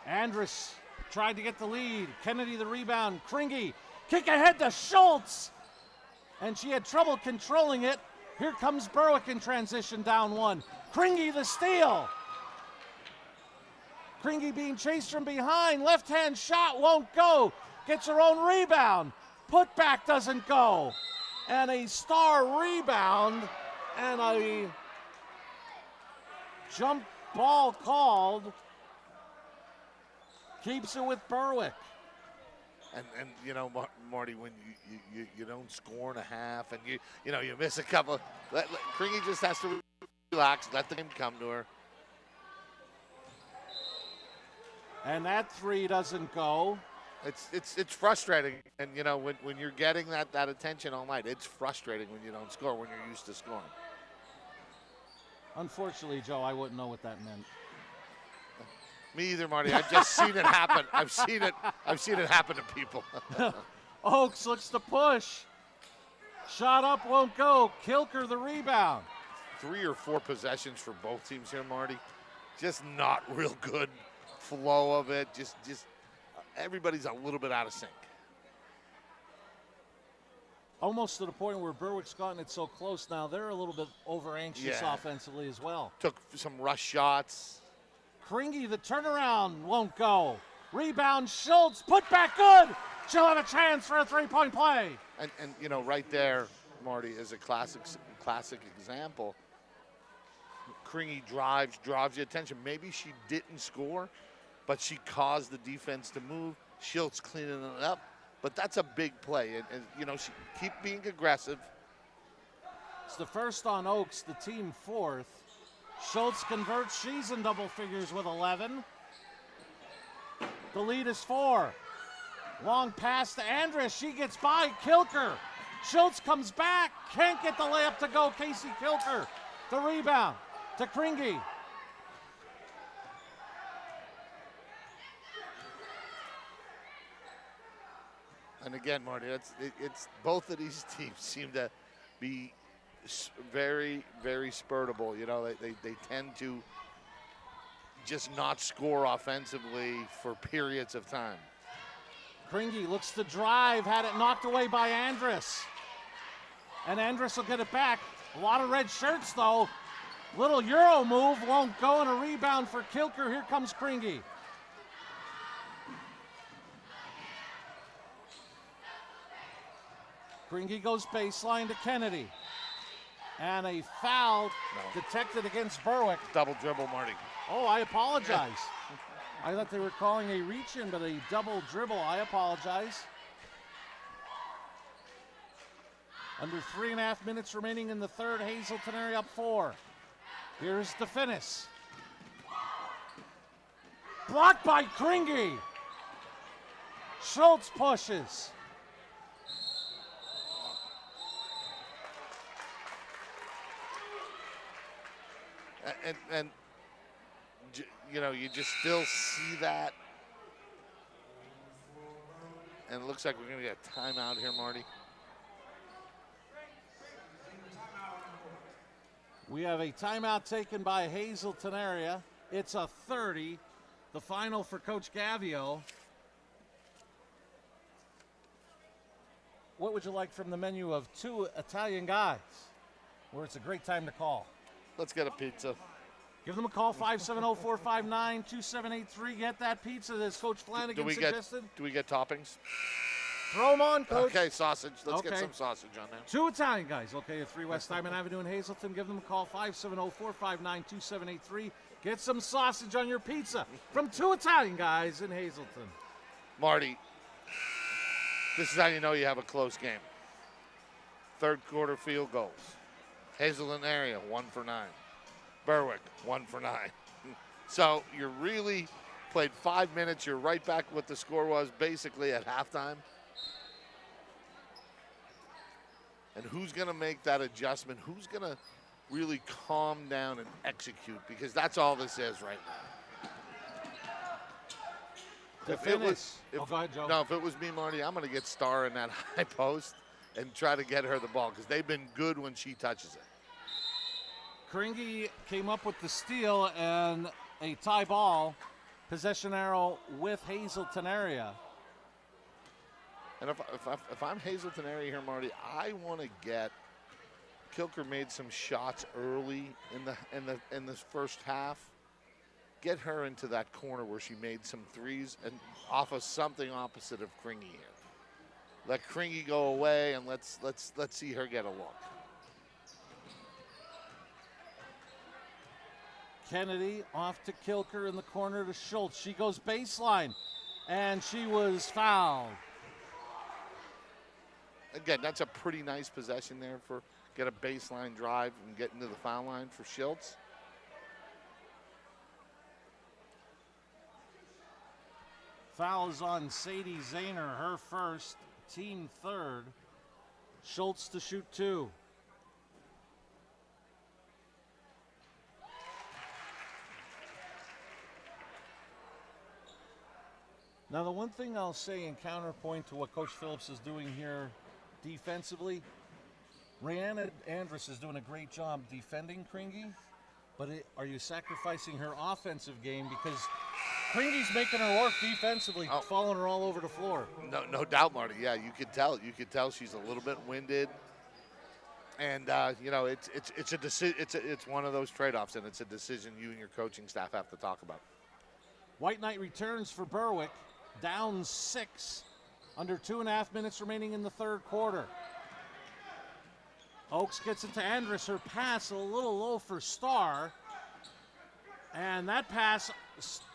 Andrus tried to get the lead. Kennedy the rebound. Kringy, kick ahead to Schultz. And she had trouble controlling it. Here comes Berwick in transition, down one. Kringy the steal. Kringy being chased from behind. Left-hand shot won't go. Gets her own rebound. Putback doesn't go. And a Star rebound and a jump ball called. Keeps it with Berwick. And you know, Marty, when you don't score in a half and you miss a couple, Kringy just has to relax, let the game come to her. And that three doesn't go. It's frustrating, and you know when you're getting that attention all night, it's frustrating when you don't score when you're used to scoring. Unfortunately, Joe, I wouldn't know what that meant. Me either, Marty. I've just seen it happen. I've seen it happen to people. Oaks looks to push. Shot up won't go. Kilker the rebound. 3 or 4 possessions for both teams here, Marty. Just not real good flow of it. Just everybody's a little bit out of sync. Almost to the point where Berwick's gotten it so close now, they're a little bit over anxious offensively as well. Took some rush shots. Kringy, the turnaround won't go. Rebound Schultz, put back good. She'll have a chance for a three-point play. And you know, right there, Marty, is a classic example. Kringy draws the attention. Maybe she didn't score, but she caused the defense to move. Schultz cleaning it up, but that's a big play. And you know, she keep being aggressive. It's the first on Oaks, the team fourth. Schultz converts, she's in double figures with 11. The lead is 4. Long pass to Andrus, she gets by Kilker. Schultz comes back, can't get the layup to go, Casey Kilker. The rebound to Kringy. And again, Marty, it's both of these teams seem to be very, very spurtable. You know, they tend to just not score offensively for periods of time. Kringy looks to drive, had it knocked away by Andrus. And Andrus will get it back. A lot of red shirts, though. Little Euro move, won't go, and a rebound for Kilker. Here comes Kringy. Kringy goes baseline to Kennedy. And a foul detected against Berwick. Double dribble, Marty. Oh, I apologize. I thought they were calling a reach-in, but a double dribble. I apologize. Under 3.5 minutes remaining in the third, Hazleton area up 4. Here's DeFinis. Blocked by Kringy. Schultz pushes. And you know, you just still see that. And it looks like we're going to get a timeout here, Marty. We have a timeout taken by Hazleton area. It's a 30 the final for Coach Gavio. What would you like from the menu of two Italian guys, where it's a great time to call? Let's get a pizza. Give them a call, 570-459-2783. Get that pizza that Coach Flanagan suggested. Do we get toppings? Throw them on, Coach. Okay, sausage. Let's get some sausage on there. Two Italian guys, okay, at 3 West Diamond Avenue in Hazleton. Give them a call, 570-459-2783. Get some sausage on your pizza from two Italian guys in Hazleton. Marty, this is how you know you have a close game. Third quarter field goals. Hazleton area, 1 for 9. Berwick, 1 for 9. So you really played 5 minutes. You're right back what the score was basically at halftime. And who's going to make that adjustment? Who's going to really calm down and execute? Because that's all this is right now. Go ahead, Joe. No, if it was me, Marty, I'm going to get Star in that high post and try to get her the ball because they've been good when she touches it. Kringy came up with the steal and a tie ball, possession arrow with Hazleton area. And if I'm Hazleton area here, Marty, I want to get Kilker made some shots early in this first half. Get her into that corner where she made some threes and off of something opposite of Kringy here. Let Kringy go away and let's see her get a look. Kennedy off to Kilker in the corner to Schultz. She goes baseline, and she was fouled. Again, that's a pretty nice possession there for get a baseline drive and get into the foul line for Schultz. Foul is on Sadie Zahner, her first, team third. Schultz to shoot 2. Now, the one thing I'll say in counterpoint to what Coach Phillips is doing here defensively, Rihanna Andrus is doing a great job defending Kringy, but are you sacrificing her offensive game because Kringy's making her work defensively, following her all over the floor? No doubt, Marty. Yeah, you could tell. You could tell she's a little bit winded, and you know it's a decision. It's one of those trade-offs, and it's a decision you and your coaching staff have to talk about. White Knight returns for Berwick, down 6, under 2.5 minutes remaining in the third quarter. Oakes gets it to Andrus. Her pass a little low for Starr. And that pass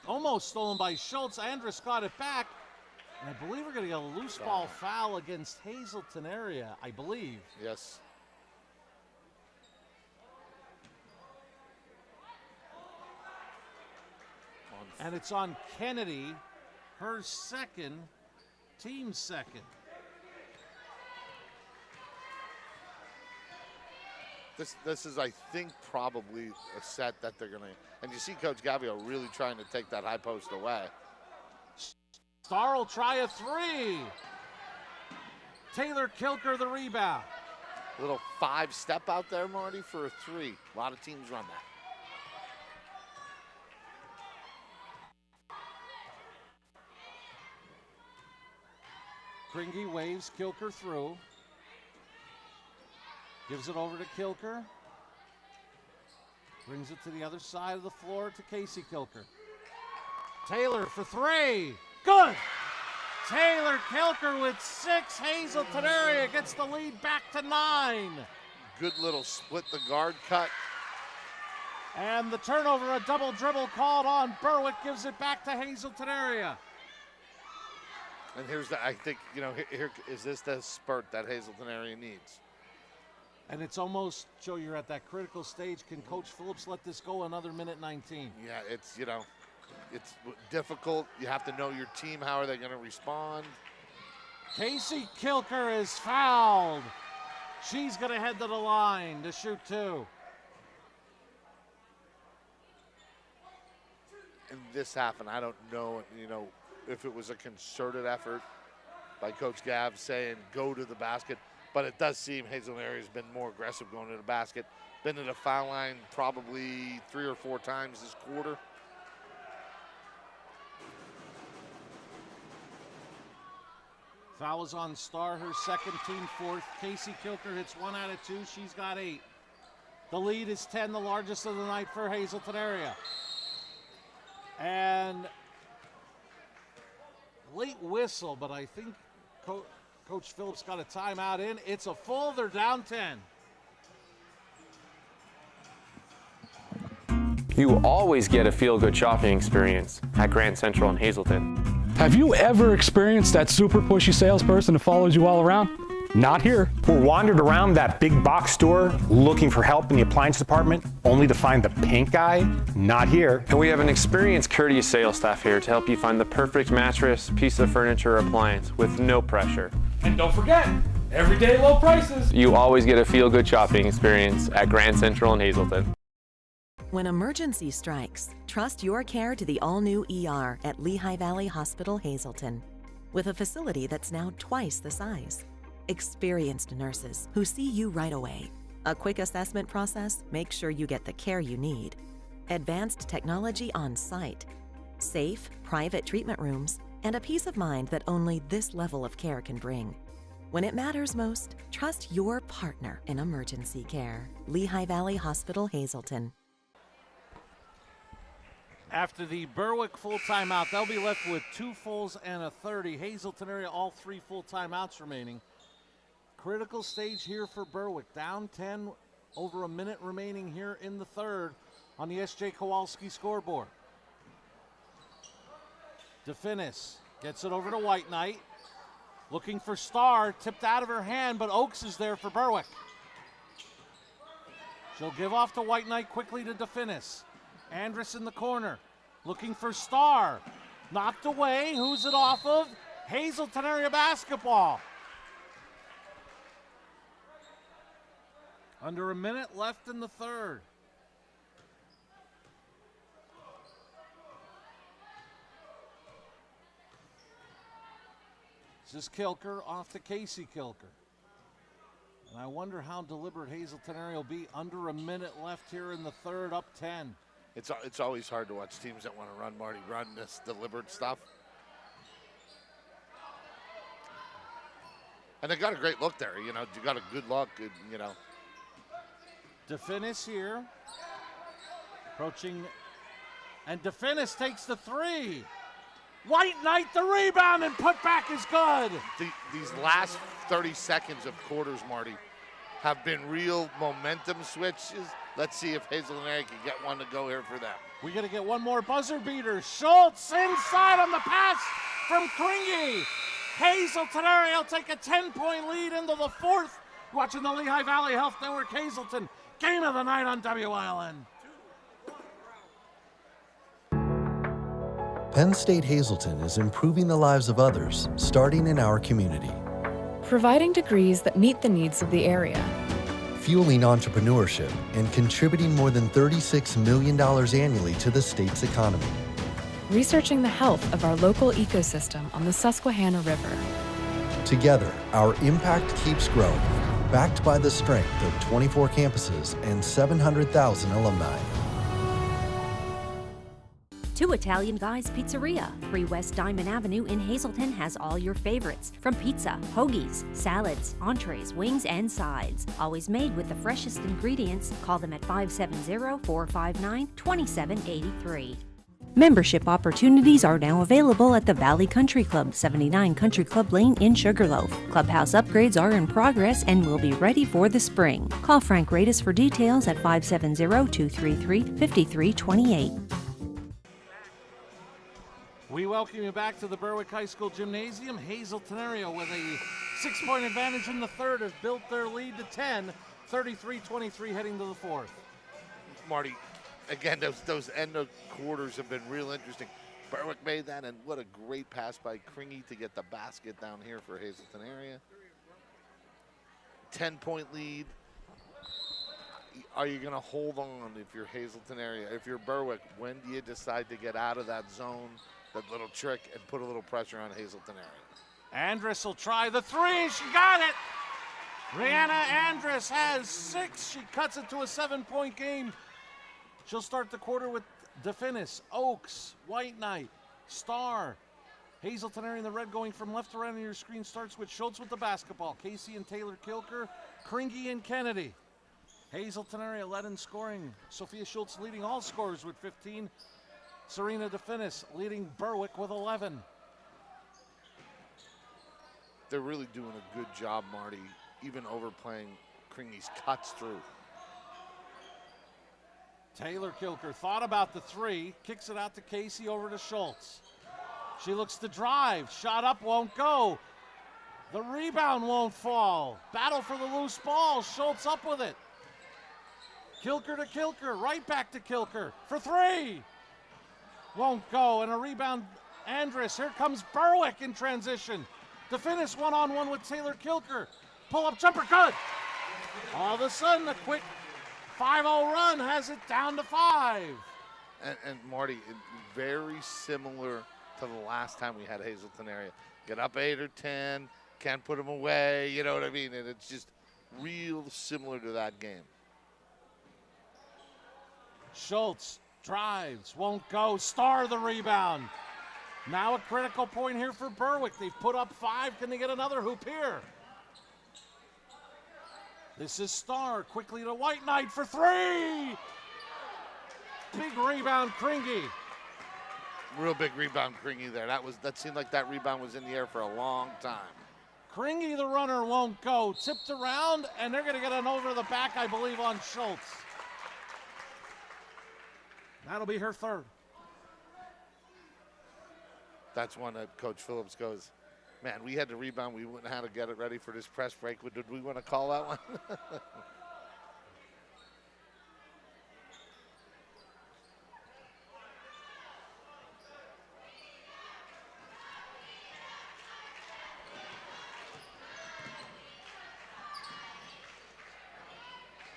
almost stolen by Schultz. Andrus got it back. And I believe we're going to get a loose ball foul against Hazleton area, I believe. Yes. And it's on Kennedy, her second, team second. This is, I think, probably a set that they're going to, and you see Coach Gavio really trying to take that high post away. Starr will try a 3. Taylor Kilker the rebound. A little 5-step out there, Marty, for a 3. A lot of teams run that. Kringy waves Kilker through. Gives it over to Kilker. Brings it to the other side of the floor to Casey Kilker. Taylor for 3. Good! Taylor Kilker with 6. Hazleton area gets the lead back to 9. Good little split the guard cut. And the turnover, a double dribble called on. Berwick gives it back to Hazleton area. And here's the, I think, you know, here is this the spurt that Hazleton area needs. And it's almost, Joe, you're at that critical stage. Can Coach Phillips let this go another minute 19? Yeah, it's, you know, it's difficult. You have to know your team. How are they going to respond? Casey Kilker is fouled. She's going to head to the line to shoot 2. And this happened. I don't know, you know, if it was a concerted effort by Coach Gav saying go to the basket. But it does seem Hazleton area has been more aggressive going to the basket. Been to the foul line probably 3 or 4 times this quarter. Foul is on Starr, her second, team fourth. Casey Kilker hits 1 out of 2. She's got 8. The lead is 10, the largest of the night for Hazleton area. And late whistle, but I think Coach Phillips got a timeout in. It's a full, they're down 10. You always get a feel-good shopping experience at Grand Central in Hazleton. Have you ever experienced that super pushy salesperson who follows you all around? Not here. Or wandered around that big box store looking for help in the appliance department, only to find the pink guy? Not here. And we have an experienced, courteous sales staff here to help you find the perfect mattress, piece of furniture, or appliance with no pressure. And don't forget, everyday low prices. You always get a feel-good shopping experience at Grand Central in Hazleton. When emergency strikes, trust your care to the all-new ER at Lehigh Valley Hospital, Hazleton. With a facility that's now twice the size. Experienced nurses who see you right away. A quick assessment process makes sure you get the care you need. Advanced technology on site. Safe, private treatment rooms, and a peace of mind that only this level of care can bring. When it matters most, trust your partner in emergency care. Lehigh Valley Hospital, Hazleton. After the Berwick full timeout, they'll be left with 2 fulls and a 30. Hazleton area, all 3 full timeouts remaining. Critical stage here for Berwick. Down 10, over a minute remaining here in the third on the S.J. Kowalski scoreboard. DeFinis gets it over to White Knight. Looking for Starr, tipped out of her hand, but Oakes is there for Berwick. She'll give off to White Knight quickly to DeFinis. Andrus in the corner, looking for Starr. Knocked away, who's it off of? Hazleton area basketball. Under a minute left in the third. This is Kilker off to Casey Kilker. And I wonder how deliberate Hazleton area will be. Under a minute left here in the third, up 10. It's always hard to watch teams that want to run, Marty, run this deliberate stuff. And they got a great look there, you know. You got a good look, you know. DeFinis here. Approaching. And DeFinis takes the 3. White Knight the rebound and put back is good. These last 30 seconds of quarters, Marty, have been real momentum switches. Let's see if Hazleton area can get one to go here for them. We got to get one more buzzer beater. Schultz inside on the pass from Kringy. Hazleton area will take a 10-point lead into the fourth. Watching the Lehigh Valley Health Network Hazleton game of the night on WILN. Penn State Hazleton is improving the lives of others, starting in our community. Providing degrees that meet the needs of the area. Fueling entrepreneurship and contributing more than $36 million annually to the state's economy. Researching the health of our local ecosystem on the Susquehanna River. Together, our impact keeps growing, backed by the strength of 24 campuses and 700,000 alumni. 2 Italian Guys Pizzeria, 3 West Diamond Avenue in Hazleton has all your favorites, from pizza, hoagies, salads, entrees, wings, and sides. Always made with the freshest ingredients. Call them at 570-459-2783. Membership opportunities are now available at the Valley Country Club, 79 Country Club Lane in Sugarloaf. Clubhouse upgrades are in progress and will be ready for the spring. Call Frank Radis for details at 570-233-5328. We welcome you back to the Berwick High School Gymnasium. Hazleton area with a 6-point advantage in the third has built their lead to 10, 33-23 heading to the fourth. Marty, again, those end of quarters have been real interesting. Berwick made that, and what a great pass by Kringy to get the basket down here for Hazleton area. 10-point lead. Are you going to hold on if you're Hazleton area? If you're Berwick, when do you decide to get out of that zone, that little trick, and put a little pressure on Hazleton area? Andrus will try the 3. She got it. Rihanna Andrus has 6. She cuts it to a 7-point game. She'll start the quarter with DeFinis, Oakes, White Knight, Starr, Hazleton area in the red going from left to right on your screen starts with Schultz with the basketball. Casey and Taylor Kilker, Kringy and Kennedy. Hazleton area led in scoring. Sophia Schultz leading all scorers with 15. Serena DeFinis leading Berwick with 11. They're really doing a good job, Marty, even overplaying Kringy's cuts through. Taylor Kilker thought about the three, kicks it out to Casey over to Schultz. She looks to drive, shot up, won't go. The rebound won't fall. Battle for the loose ball, Schultz up with it. Kilker to Kilker, right back to Kilker for three. Won't go, and a rebound, Andrus. Here comes Berwick in transition. To finish one-on-one with Taylor Kilker. Pull-up jumper, good. All of a sudden, a quick 5-0 run has it down to 5. And Marty, very similar to the last time we had Hazleton area. Get up 8 or 10, can't put them away, you know what I mean? And it's just real similar to that game. Schultz drives, won't go, Starr the rebound. Now a critical point here for Berwick. They've put up 5, can they get another hoop here? This is Starr, quickly to White Knight for 3! Big rebound, Kringy. Real big rebound, Kringy there. That seemed like that rebound was in the air for a long time. Kringy, the runner, won't go. Tipped around, and they're gonna get an over the back, I believe, on Schultz. That'll be her third. That's one that Coach Phillips goes, man, we had to rebound. We wouldn't have to get it ready for this press break. Did we want to call that one?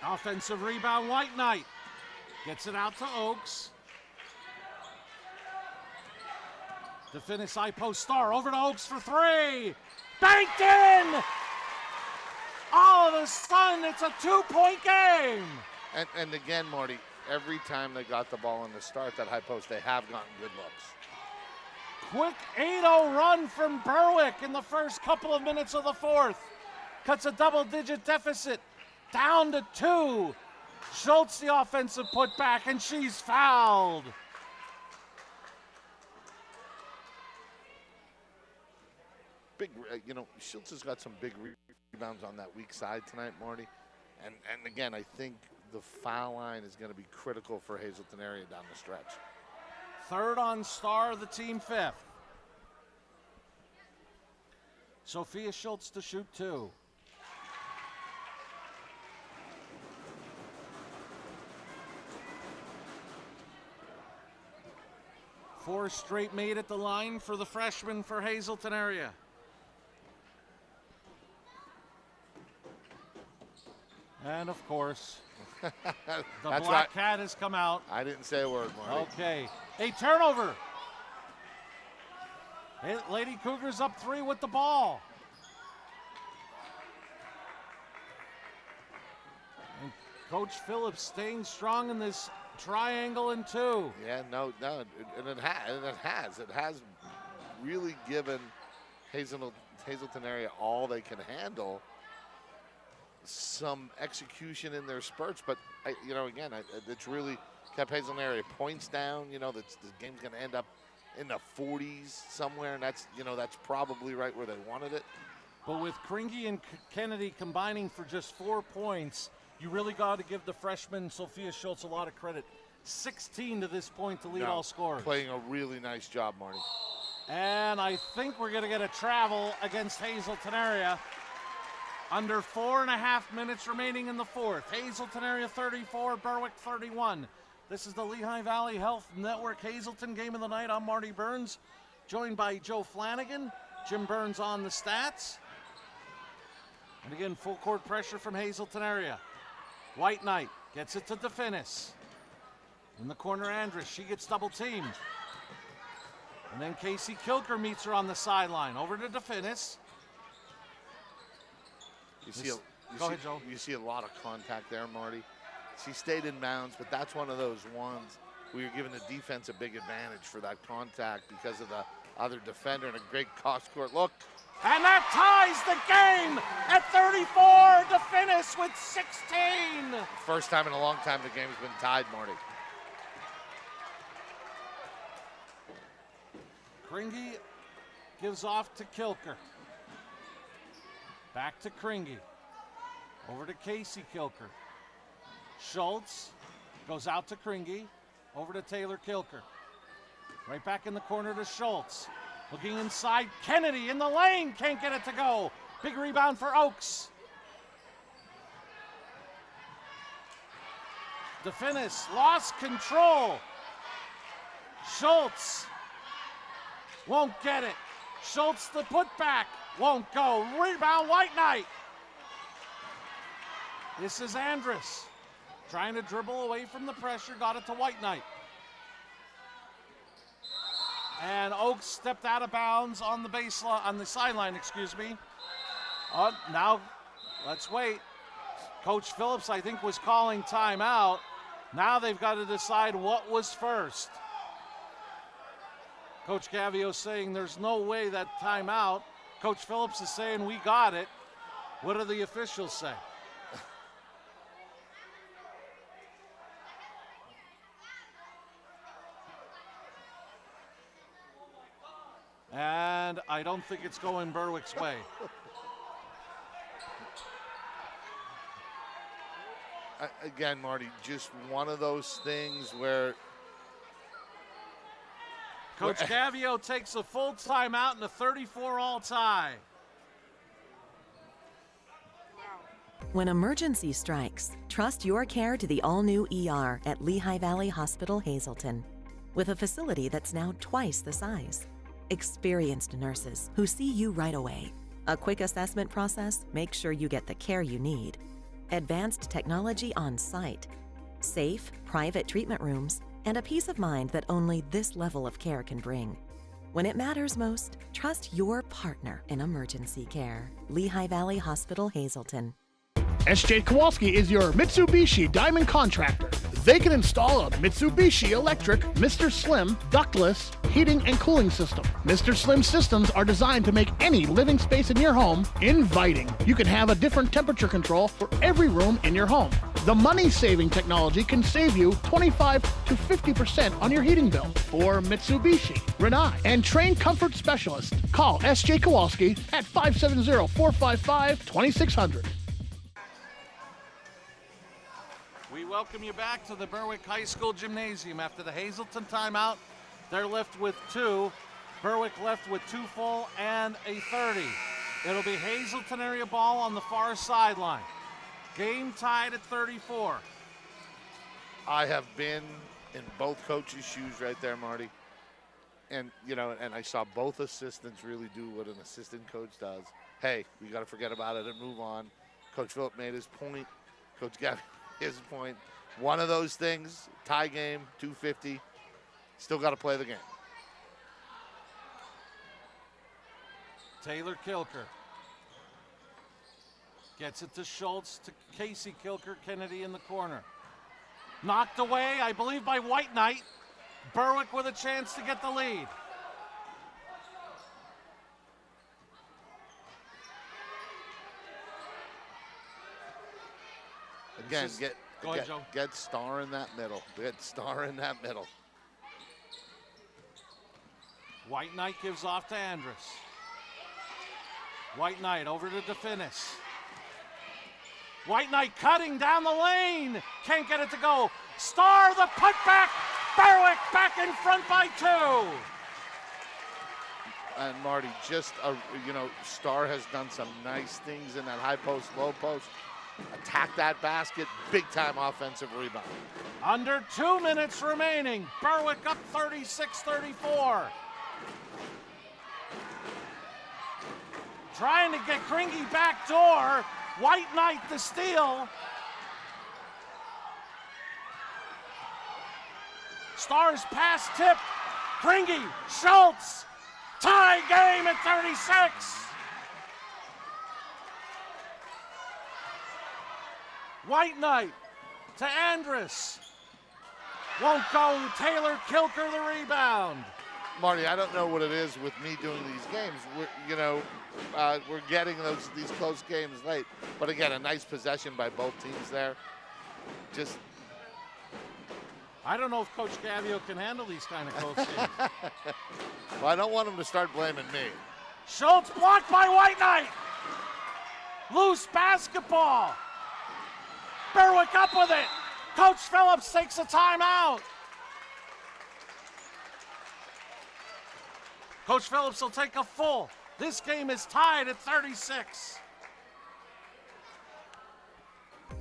Offensive rebound, White Knight. Gets it out to Oakes. To finish, high post, Starr over to Oakes for 3. Banked in! All of a sudden, it's a 2-point game. And again, Marty, every time they got the ball in the start, that high post, they have gotten good looks. Quick 8-0 run from Berwick in the first couple of minutes of the fourth. Cuts a double-digit deficit down to 2. Schultz, the offensive putback, and she's fouled. Big, Schultz has got some big rebounds on that weak side tonight, Marty. And again, I think the foul line is going to be critical for Hazleton area down the stretch. Third on Starr, the team 5th. Sophia Schultz to shoot 2. Four straight made at the line for the freshman for Hazleton area. And of course, the black right. cat has come out. I didn't say a word, Marty. Okay, a turnover. Lady Cougars up 3 with the ball. And Coach Phillips staying strong in this triangle and 2. Yeah, no, and it has really given Hazleton area all they can handle. Some execution in their spurts, but it's really kept Hazleton area points down. The game's going to end up in the 40s somewhere, and that's probably right where they wanted it. But with Kringy and Kennedy combining for just 4 points, you really got to give the freshman Sophia Schultz a lot of credit. 16 to this point to lead all scorers. Playing a really nice job, Marty. And I think we're going to get a travel against Hazleton area. Under 4.5 minutes remaining in the fourth. Hazleton area 34, Berwick 31. This is the Lehigh Valley Health Network Hazleton Game of the Night. I'm Marty Burns, joined by Joe Flanagan. Jim Burns on the stats. And again, full court pressure from Hazleton area. White Knight gets it to DeFinis. In the corner, Andrus. She gets double teamed. And then Casey Kilker meets her on the sideline. Over to DeFinis. Go ahead, Joe. You see a lot of contact there, Marty. She stayed in bounds, but that's one of those ones we were giving the defense a big advantage for that contact because of the other defender, and a great cross-court look. And that ties the game at 34 to finish with 16. First time in a long time the game has been tied, Marty. Kringy gives off to Kilker. Back to Kringy. Over to Casey Kilker. Schultz goes out to Kringy. Over to Taylor Kilker. Right back in the corner to Schultz. Looking inside, Kennedy in the lane, can't get it to go. Big rebound for Oaks. DeFinis lost control. Schultz won't get it. Schultz the putback, won't go. Rebound, White Knight. This is Andrus trying to dribble away from the pressure, got it to White Knight. And Oaks stepped out of bounds on the baseline, on the sideline, excuse me. Now, let's wait. Coach Phillips, I think, was calling timeout. Now they've got to decide what was first. Coach Gavio saying there's no way that timeout. Coach Phillips is saying we got it. What do the officials say? And I don't think it's going Berwick's way. Again, Marty, just one of those things where Coach Gavio takes a full timeout and a 34-all tie. When emergency strikes, trust your care to the all-new ER at Lehigh Valley Hospital, Hazleton. With a facility that's now twice the size. Experienced nurses who see you right away. A quick assessment process makes sure you get the care you need. Advanced technology on site. Safe, private treatment rooms, and a peace of mind that only this level of care can bring. When it matters most, trust your partner in emergency care. Lehigh Valley Hospital, Hazleton. SJ Kowalski is your Mitsubishi Diamond Contractor. They can install a Mitsubishi electric Mr. Slim ductless heating and cooling system. Mr. Slim systems are designed to make any living space in your home inviting. You can have a different temperature control for every room in your home. The money-saving technology can save you 25 to 50% on your heating bill. For Mitsubishi, Rinnai, and trained comfort specialists, call SJ Kowalski at 570-455-2600. We welcome you back to the Berwick High School Gymnasium. After the Hazleton timeout, they're left with 2. Berwick left with 2 full and a 30. It'll be Hazleton area ball on the far sideline. Game tied at 34. I have been in both coaches' shoes right there, Marty. And, you know, and I saw both assistants really do what an assistant coach does. Hey, we got to forget about it and move on. Coach Phillip made his point. Coach Gavin his point. One of those things, tie game, 250. Still got to play the game. Taylor Kilker gets it to Schultz, to Casey Kilker, Kennedy in the corner. Knocked away, I believe, by White Knight. Berwick with a chance to get the lead. Again, Go ahead, Joe. Get Star in that middle. Get Star in that middle. White Knight gives off to Andrus. White Knight over to DeFinis. White Knight cutting down the lane. Can't get it to go. Star the putback. Berwick back in front by 2. And Marty, just, Star has done some nice things in that high post, low post. Attack that basket, big time offensive rebound. Under 2 minutes remaining. Berwick up 36-34. Trying to get Kringy back door. White Knight the steal. Stars pass tip. Kringy, Schultz. Tie game at 36. White Knight to Andrus. Won't go. Taylor Kilker the rebound. Marty, I don't know what it is with me doing these games. We're getting these close games late. But again, a nice possession by both teams there. Just I don't know if Coach Gavio can handle these kind of close games. well, I don't want him to start blaming me. Schultz blocked by White Knight. Loose basketball. Berwick up with it. Coach Phillips takes a timeout. Coach Phillips will take a full. This game is tied at 36.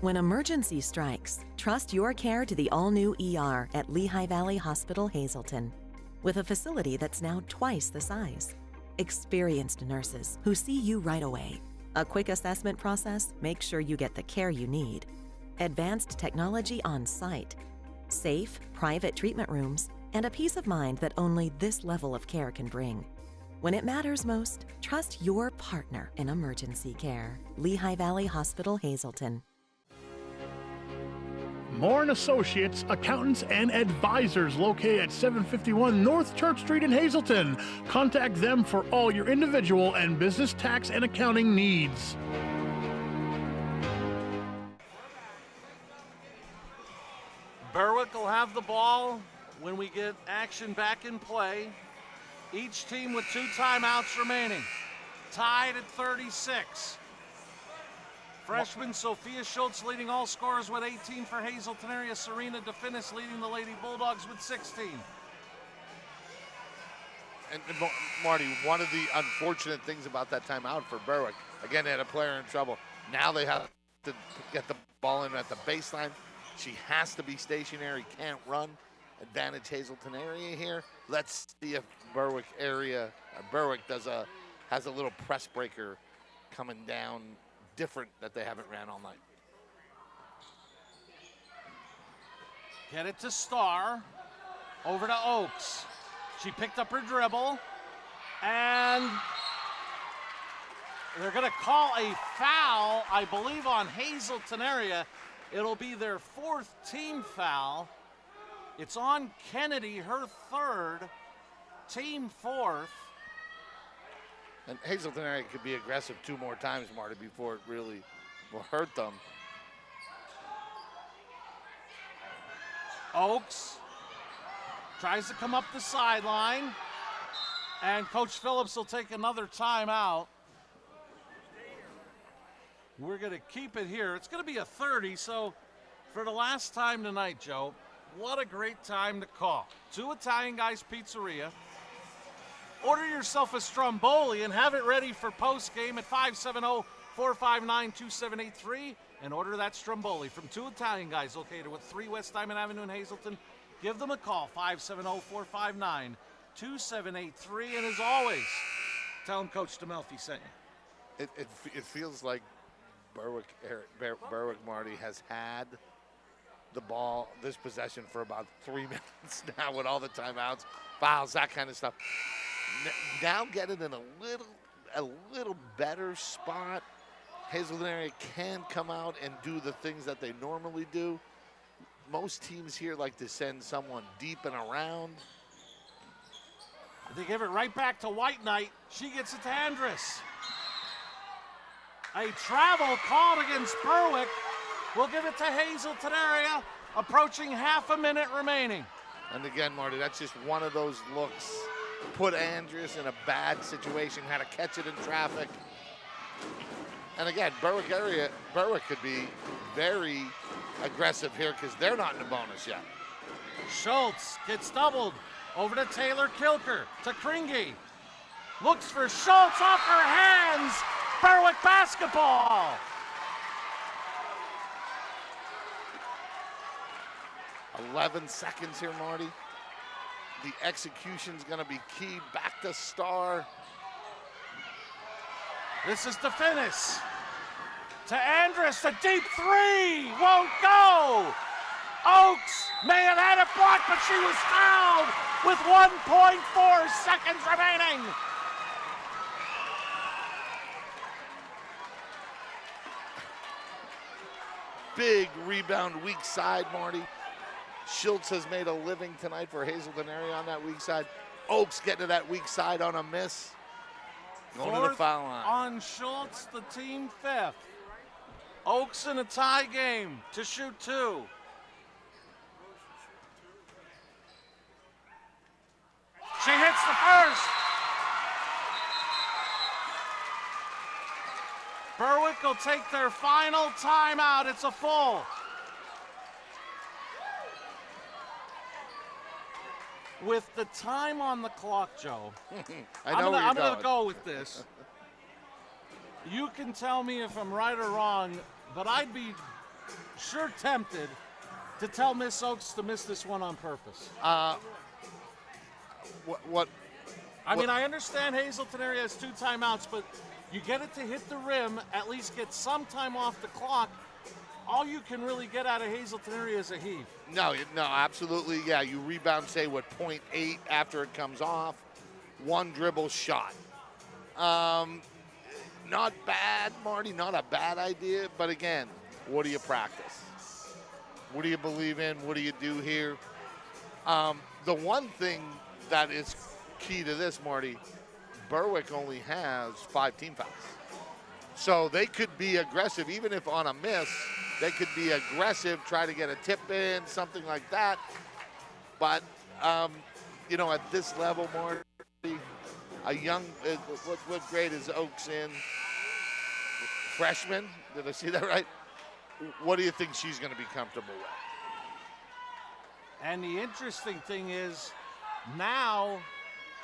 When emergency strikes, trust your care to the all-new ER at Lehigh Valley Hospital, Hazleton. With a facility that's now twice the size. Experienced nurses who see you right away. A quick assessment process makes sure you get the care you need. Advanced technology on site. Safe, private treatment rooms, and a peace of mind that only this level of care can bring. When it matters most, trust your partner in emergency care. Lehigh Valley Hospital, Hazleton. Moore & Associates, accountants and advisors located at 751 North Church Street in Hazleton. Contact them for all your individual and business tax and accounting needs. Berwick will have the ball when we get action back in play. Each team with 2 timeouts remaining. Tied at 36. Freshman Sophia Schultz leading all scorers with 18 for Hazleton area. Serena DeFinis leading the Lady Bulldogs with 16. And Marty, one of the unfortunate things about that timeout for Berwick, again, they had a player in trouble. Now they have to get the ball in at the baseline. She has to be stationary, can't run. Advantage Hazleton area here. Let's see if Berwick has a little press breaker coming down different that they haven't ran all night. Get it to Starr. Over to Oakes. She picked up her dribble. And they're going to call a foul, I believe, on Hazleton area. It'll be their 4th team foul. It's on Kennedy, her 3rd, team 4th. And Hazleton area could be aggressive 2 more times, Marty, before it really will hurt them. Oakes tries to come up the sideline. And Coach Phillips will take another timeout. We're going to keep it here. It's going to be a 30, so for the last time tonight, Joe, what a great time to call. 2 Italian Guys Pizzeria. Order yourself a Stromboli and have it ready for post-game at 570-459-2783 and order that Stromboli from 2 Italian Guys located at 3 West Diamond Avenue in Hazleton. Give them a call, 570-459-2783. And as always, tell them Coach DeMelfi sent you. It feels like Berwick, Marty, has had the ball, this possession, for about 3 minutes now with all the timeouts, fouls, that kind of stuff. Now get it in a little better spot. Hazleton area can come out and do the things that they normally do. Most teams here like to send someone deep and around. They give it right back to White Knight. She gets it to Andrus. A travel called against Berwick. We'll give it to Hazleton area. Approaching half a minute remaining. And again, Marty, that's just one of those looks. Put Andrus in a bad situation, had to catch it in traffic. And again, Berwick could be very aggressive here because they're not in the bonus yet. Schultz gets doubled. Over to Taylor Kilker, to Kringy. Looks for Schultz, off her hands. Berwick basketball. "11 seconds here, Marty. The execution's gonna be key. Back to Starr. This is DeFinis. To Andrus, a deep 3, won't go. Oakes may have had it blocked, but she was fouled with 1.4 seconds remaining. Big rebound, weak side, Marty. Schultz has made a living tonight for Hazleton area on that weak side. Oaks getting to that weak side on a miss. Going to the foul line. On Schultz, the team 5th. Oaks in a tie game to shoot 2. She hits the first. Berwick will take their final timeout. It's a full. With the time on the clock, Joe, I'm going to go with this. You can tell me if I'm right or wrong, but I'd be sure tempted to tell Miss Oaks to miss this one on purpose. I mean, I understand Hazleton area has 2 timeouts, but you get it to hit the rim, at least get some time off the clock. All you can really get out of Hazleton area is a heave. No, absolutely. Yeah, you rebound, say, what, 0.8 after it comes off. 1 dribble shot. Not bad, Marty, not a bad idea. But again, what do you practice? What do you believe in? What do you do here? The one thing that is key to this, Marty, Berwick only has 5 team fouls. So they could be aggressive, even if on a miss, they could be aggressive, try to get a tip in, something like that. But, at this level, Marty, a young, what grade is Oaks in? Freshman? Did I see that right? What do you think she's going to be comfortable with? And the interesting thing is, now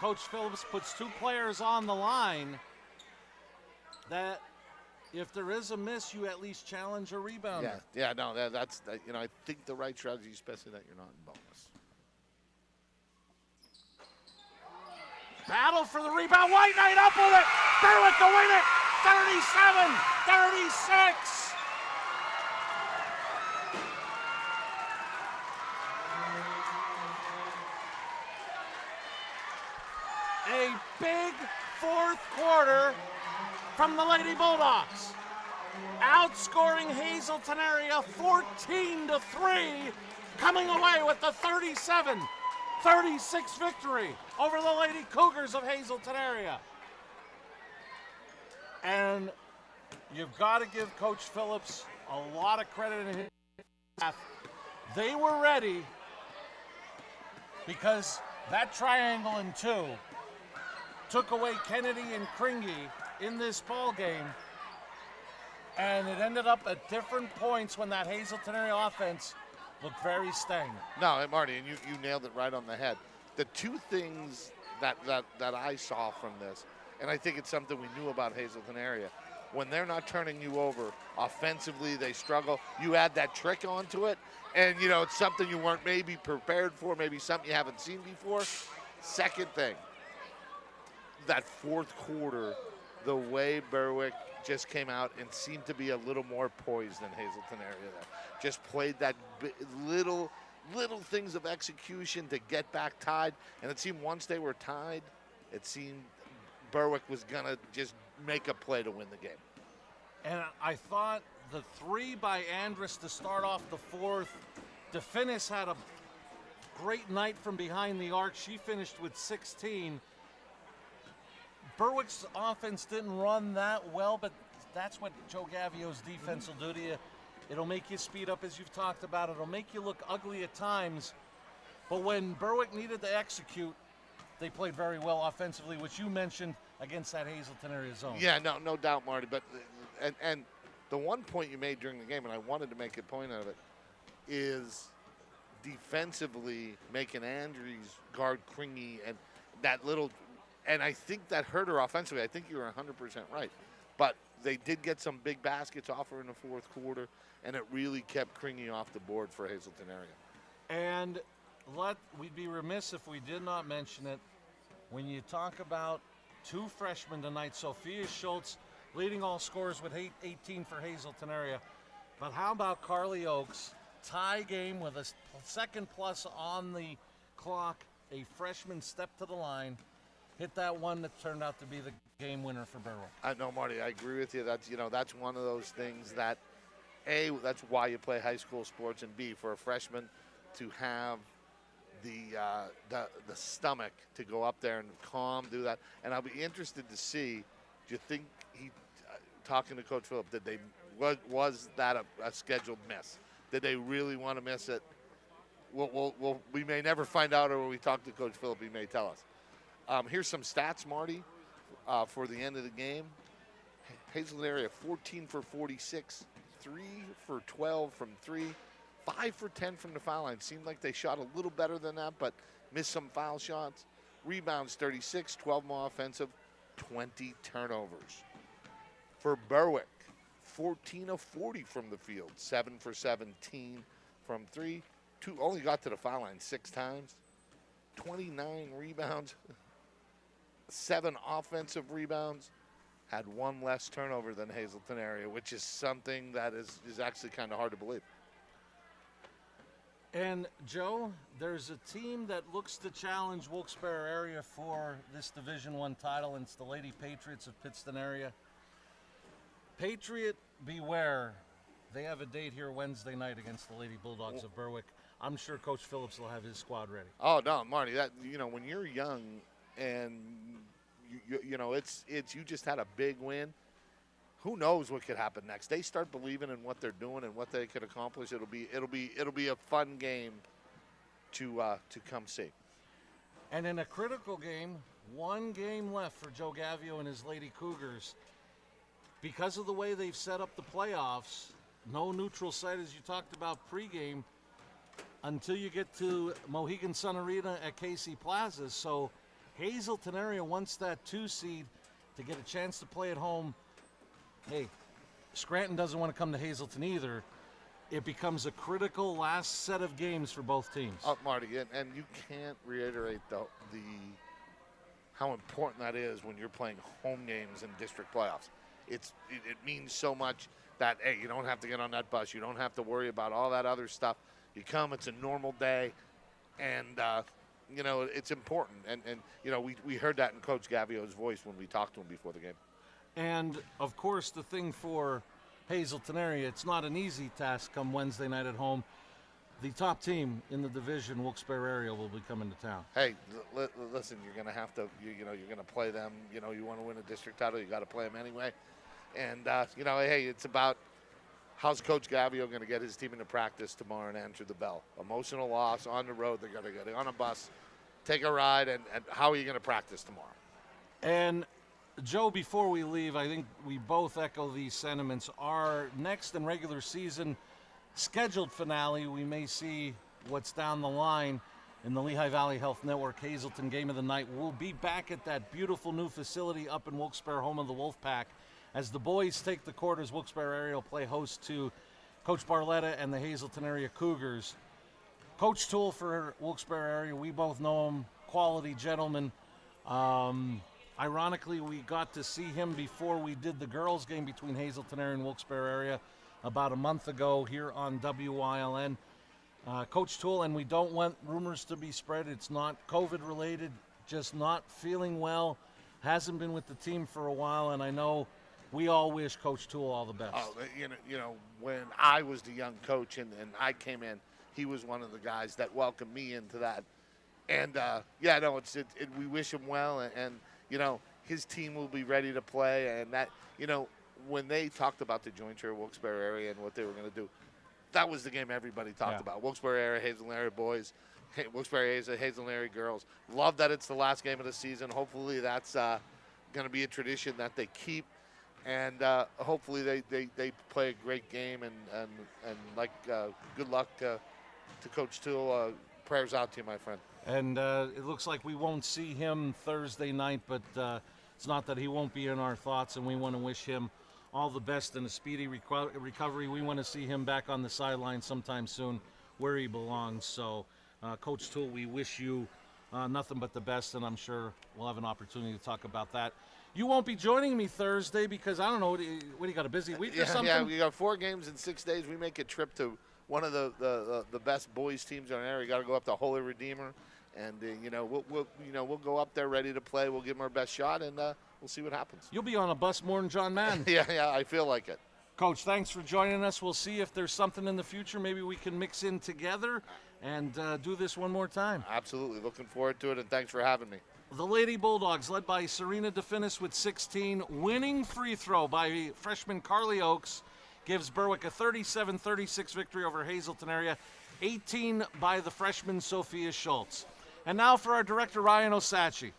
Coach Phillips puts 2 players on the line that if there is a miss, you at least challenge a rebounder. That's I think the right strategy, especially that you're not in bonus. Battle for the rebound. White Knight up with it. Berwick to win it. 37-36. A big 4th quarter from the Lady Bulldogs. Outscoring Hazleton area 14-3, coming away with the 37-36 victory over the Lady Cougars of Hazleton area. And you've got to give Coach Phillips a lot of credit in his staff. They were ready because that triangle in 2 took away Kennedy and Kringy in this ball game, and it ended up at different points when that Hazleton area offense looked very stagnant. No, Marty, and you nailed it right on the head. The 2 things that I saw from this, and I think it's something we knew about Hazleton area, when they're not turning you over offensively, they struggle. You add that trick onto it, and it's something you weren't maybe prepared for, maybe something you haven't seen before. Second thing, that 4th quarter, the way Berwick just came out and seemed to be a little more poised than Hazleton area there. Just played that little things of execution to get back tied. And it seemed once they were tied, it seemed Berwick was going to just make a play to win the game. And I thought the 3 by Andrus to start off the 4th, DeFinis had a great night from behind the arc. She finished with 16. Berwick's offense didn't run that well, but that's what Joe Gavio's defense will do to you. It'll make you speed up, as you've talked about. It'll make you look ugly at times. But when Berwick needed to execute, they played very well offensively, which you mentioned against that Hazleton area zone. Yeah, no doubt, Marty. But and the one point you made during the game, and I wanted to make a point out of it, is defensively making Andrews guard Kringy and that little. And I think that hurt her offensively. I think you were 100% right. But they did get some big baskets off her in the 4th quarter, and it really kept Kringy off the board for Hazleton area. And we'd be remiss if we did not mention it. When you talk about 2 freshmen tonight, Sophia Schultz leading all scorers with 18 for Hazleton area. But how about Carly Oaks? Tie game with a 2nd plus on the clock. A freshman step to the line. Hit that one that turned out to be the game winner for Berwick. I know, Marty, I agree with you. That's one of those things that, A, that's why you play high school sports, and B, for a freshman to have the stomach to go up there and calm, do that. And I'll be interested to see, do you think he, talking to Coach Phillip, was that a scheduled miss? Did they really want to miss it? We may never find out, or when we talk to Coach Phillip, he may tell us. Here's some stats, Marty, for the end of the game. Hazleton area 14 for 46, 3 for 12 from 3, 5 for 10 from the foul line. Seemed like they shot a little better than that, but missed some foul shots. Rebounds 36, 12 more offensive, 20 turnovers. For Berwick, 14 of 40 from the field, 7 for 17 from 3. Only got to the foul line 6 times. 29 rebounds, 7 offensive rebounds. Had 1 less turnover than Hazleton area, which is something that is actually kind of hard to believe. And Joe, there's a team that looks to challenge Wilkes-Barre area for this Division I title, and it's the Lady Patriots of Pittston area. Patriot beware. They have a date here Wednesday night against the Lady Bulldogs of Berwick. I'm sure Coach Phillips will have his squad ready. Oh no, Marty, that when you're young and it's you just had a big win. Who knows what could happen next? They start believing in what they're doing and what they could accomplish. It'll be a fun game to come see. And in a critical game, 1 game left for Joe Gavio and his Lady Cougars. Because of the way they've set up the playoffs, no neutral site as you talked about pregame until you get to Mohegan Sun Arena at KC Plaza. So Hazleton area wants that 2 seed to get a chance to play at home. Hey, Scranton doesn't want to come to Hazleton either. It becomes a critical last set of games for both teams. Marty, and you can't reiterate the how important that is when you're playing home games in district playoffs. It means so much that, hey, you don't have to get on that bus. You don't have to worry about all that other stuff. You come, it's a normal day, and, it's important. And we heard that in Coach Gavio's voice when we talked to him before the game. And, of course, the thing for Hazleton area, it's not an easy task come Wednesday night at home. The top team in the division, Wilkes-Barre area, will be coming to town. Hey, listen, you're going to have to, you're going to play them. You want to win a district title, you got to play them anyway. And, hey, it's about how's Coach Gavio going to get his team into practice tomorrow and answer the bell. Emotional loss on the road. They're going to get on a bus, take a ride, and how are you going to practice tomorrow? And, Joe, before we leave, I think we both echo these sentiments. Our next and regular season scheduled finale, we may see what's down the line in the Lehigh Valley Health Network Hazleton Game of the Night. We'll be back at that beautiful new facility up in Wilkes-Barre, home of the Wolfpack. As the boys take the court, as Wilkes-Barre area will play host to Coach Barletta and the Hazleton area Cougars. Coach Toole for Wilkes-Barre area, we both know him, quality gentleman. Ironically, we got to see him before we did the girls' game between Hazleton area and Wilkes-Barre area about a month ago here on WYLN. Coach Toole, and we don't want rumors to be spread. It's not COVID-related, just not feeling well. Hasn't been with the team for a while, and I know we all wish Coach Toole all the best. Oh, when I was the young coach and I came in, he was one of the guys that welcomed me into that. And, we wish him well, and his team will be ready to play. And that, when they talked about the jointure of Wilkes-Barre area and what they were going to do, that was the game everybody talked about. Wilkes-Barre area, Hazleton area boys, Wilkes-Barre area, Hazleton area girls. Love that it's the last game of the season. Hopefully that's going to be a tradition that they keep. And hopefully they play a great game. And good luck to Coach Toole. Prayers out to you, my friend. And it looks like we won't see him Thursday night, but it's not that he won't be in our thoughts, and we want to wish him all the best and a speedy recovery. We want to see him back on the sideline sometime soon where he belongs. So, Coach Toole, we wish you nothing but the best, and I'm sure we'll have an opportunity to talk about that. You won't be joining me Thursday because, I don't know, what do you got, a busy week or something? Yeah, we got 4 games in 6 days. We make a trip to one of the best boys teams in our area. We got to go up to Holy Redeemer. And we'll go up there ready to play. We'll give them our best shot, and we'll see what happens. You'll be on a bus more than John Mann. yeah, I feel like it. Coach, thanks for joining us. We'll see if there's something in the future. Maybe we can mix in together and do this one more time. Absolutely. Looking forward to it, and thanks for having me. The Lady Bulldogs, led by Serena DeFinis with 16, winning free throw by freshman Carly Oakes, gives Berwick a 37-36 victory over Hazleton area, 18 by the freshman Sophia Schultz. And now for our director, Ryan Osachi.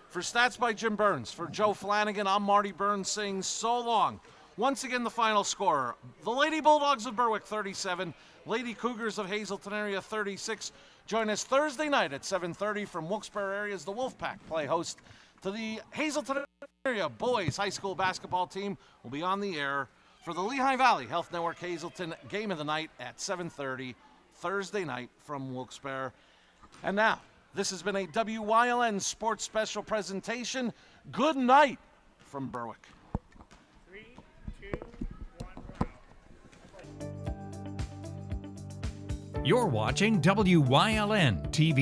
For Stats by Jim Burns, for Joe Flanagan, I'm Marty Burns saying so long. Once again, the final score, the Lady Bulldogs of Berwick 37, Lady Cougars of Hazleton area 36. Join us Thursday night at 7:30 from Wilkes-Barre area as the Wolfpack play host to the Hazleton area boys high school basketball team. Will be on the air for the Lehigh Valley Health Network Hazleton game of the night at 7:30 Thursday night from Wilkes-Barre. And now, this has been a WYLN Sports Special presentation. Good night from Berwick. 3, 2, 1. You're watching WYLN TV.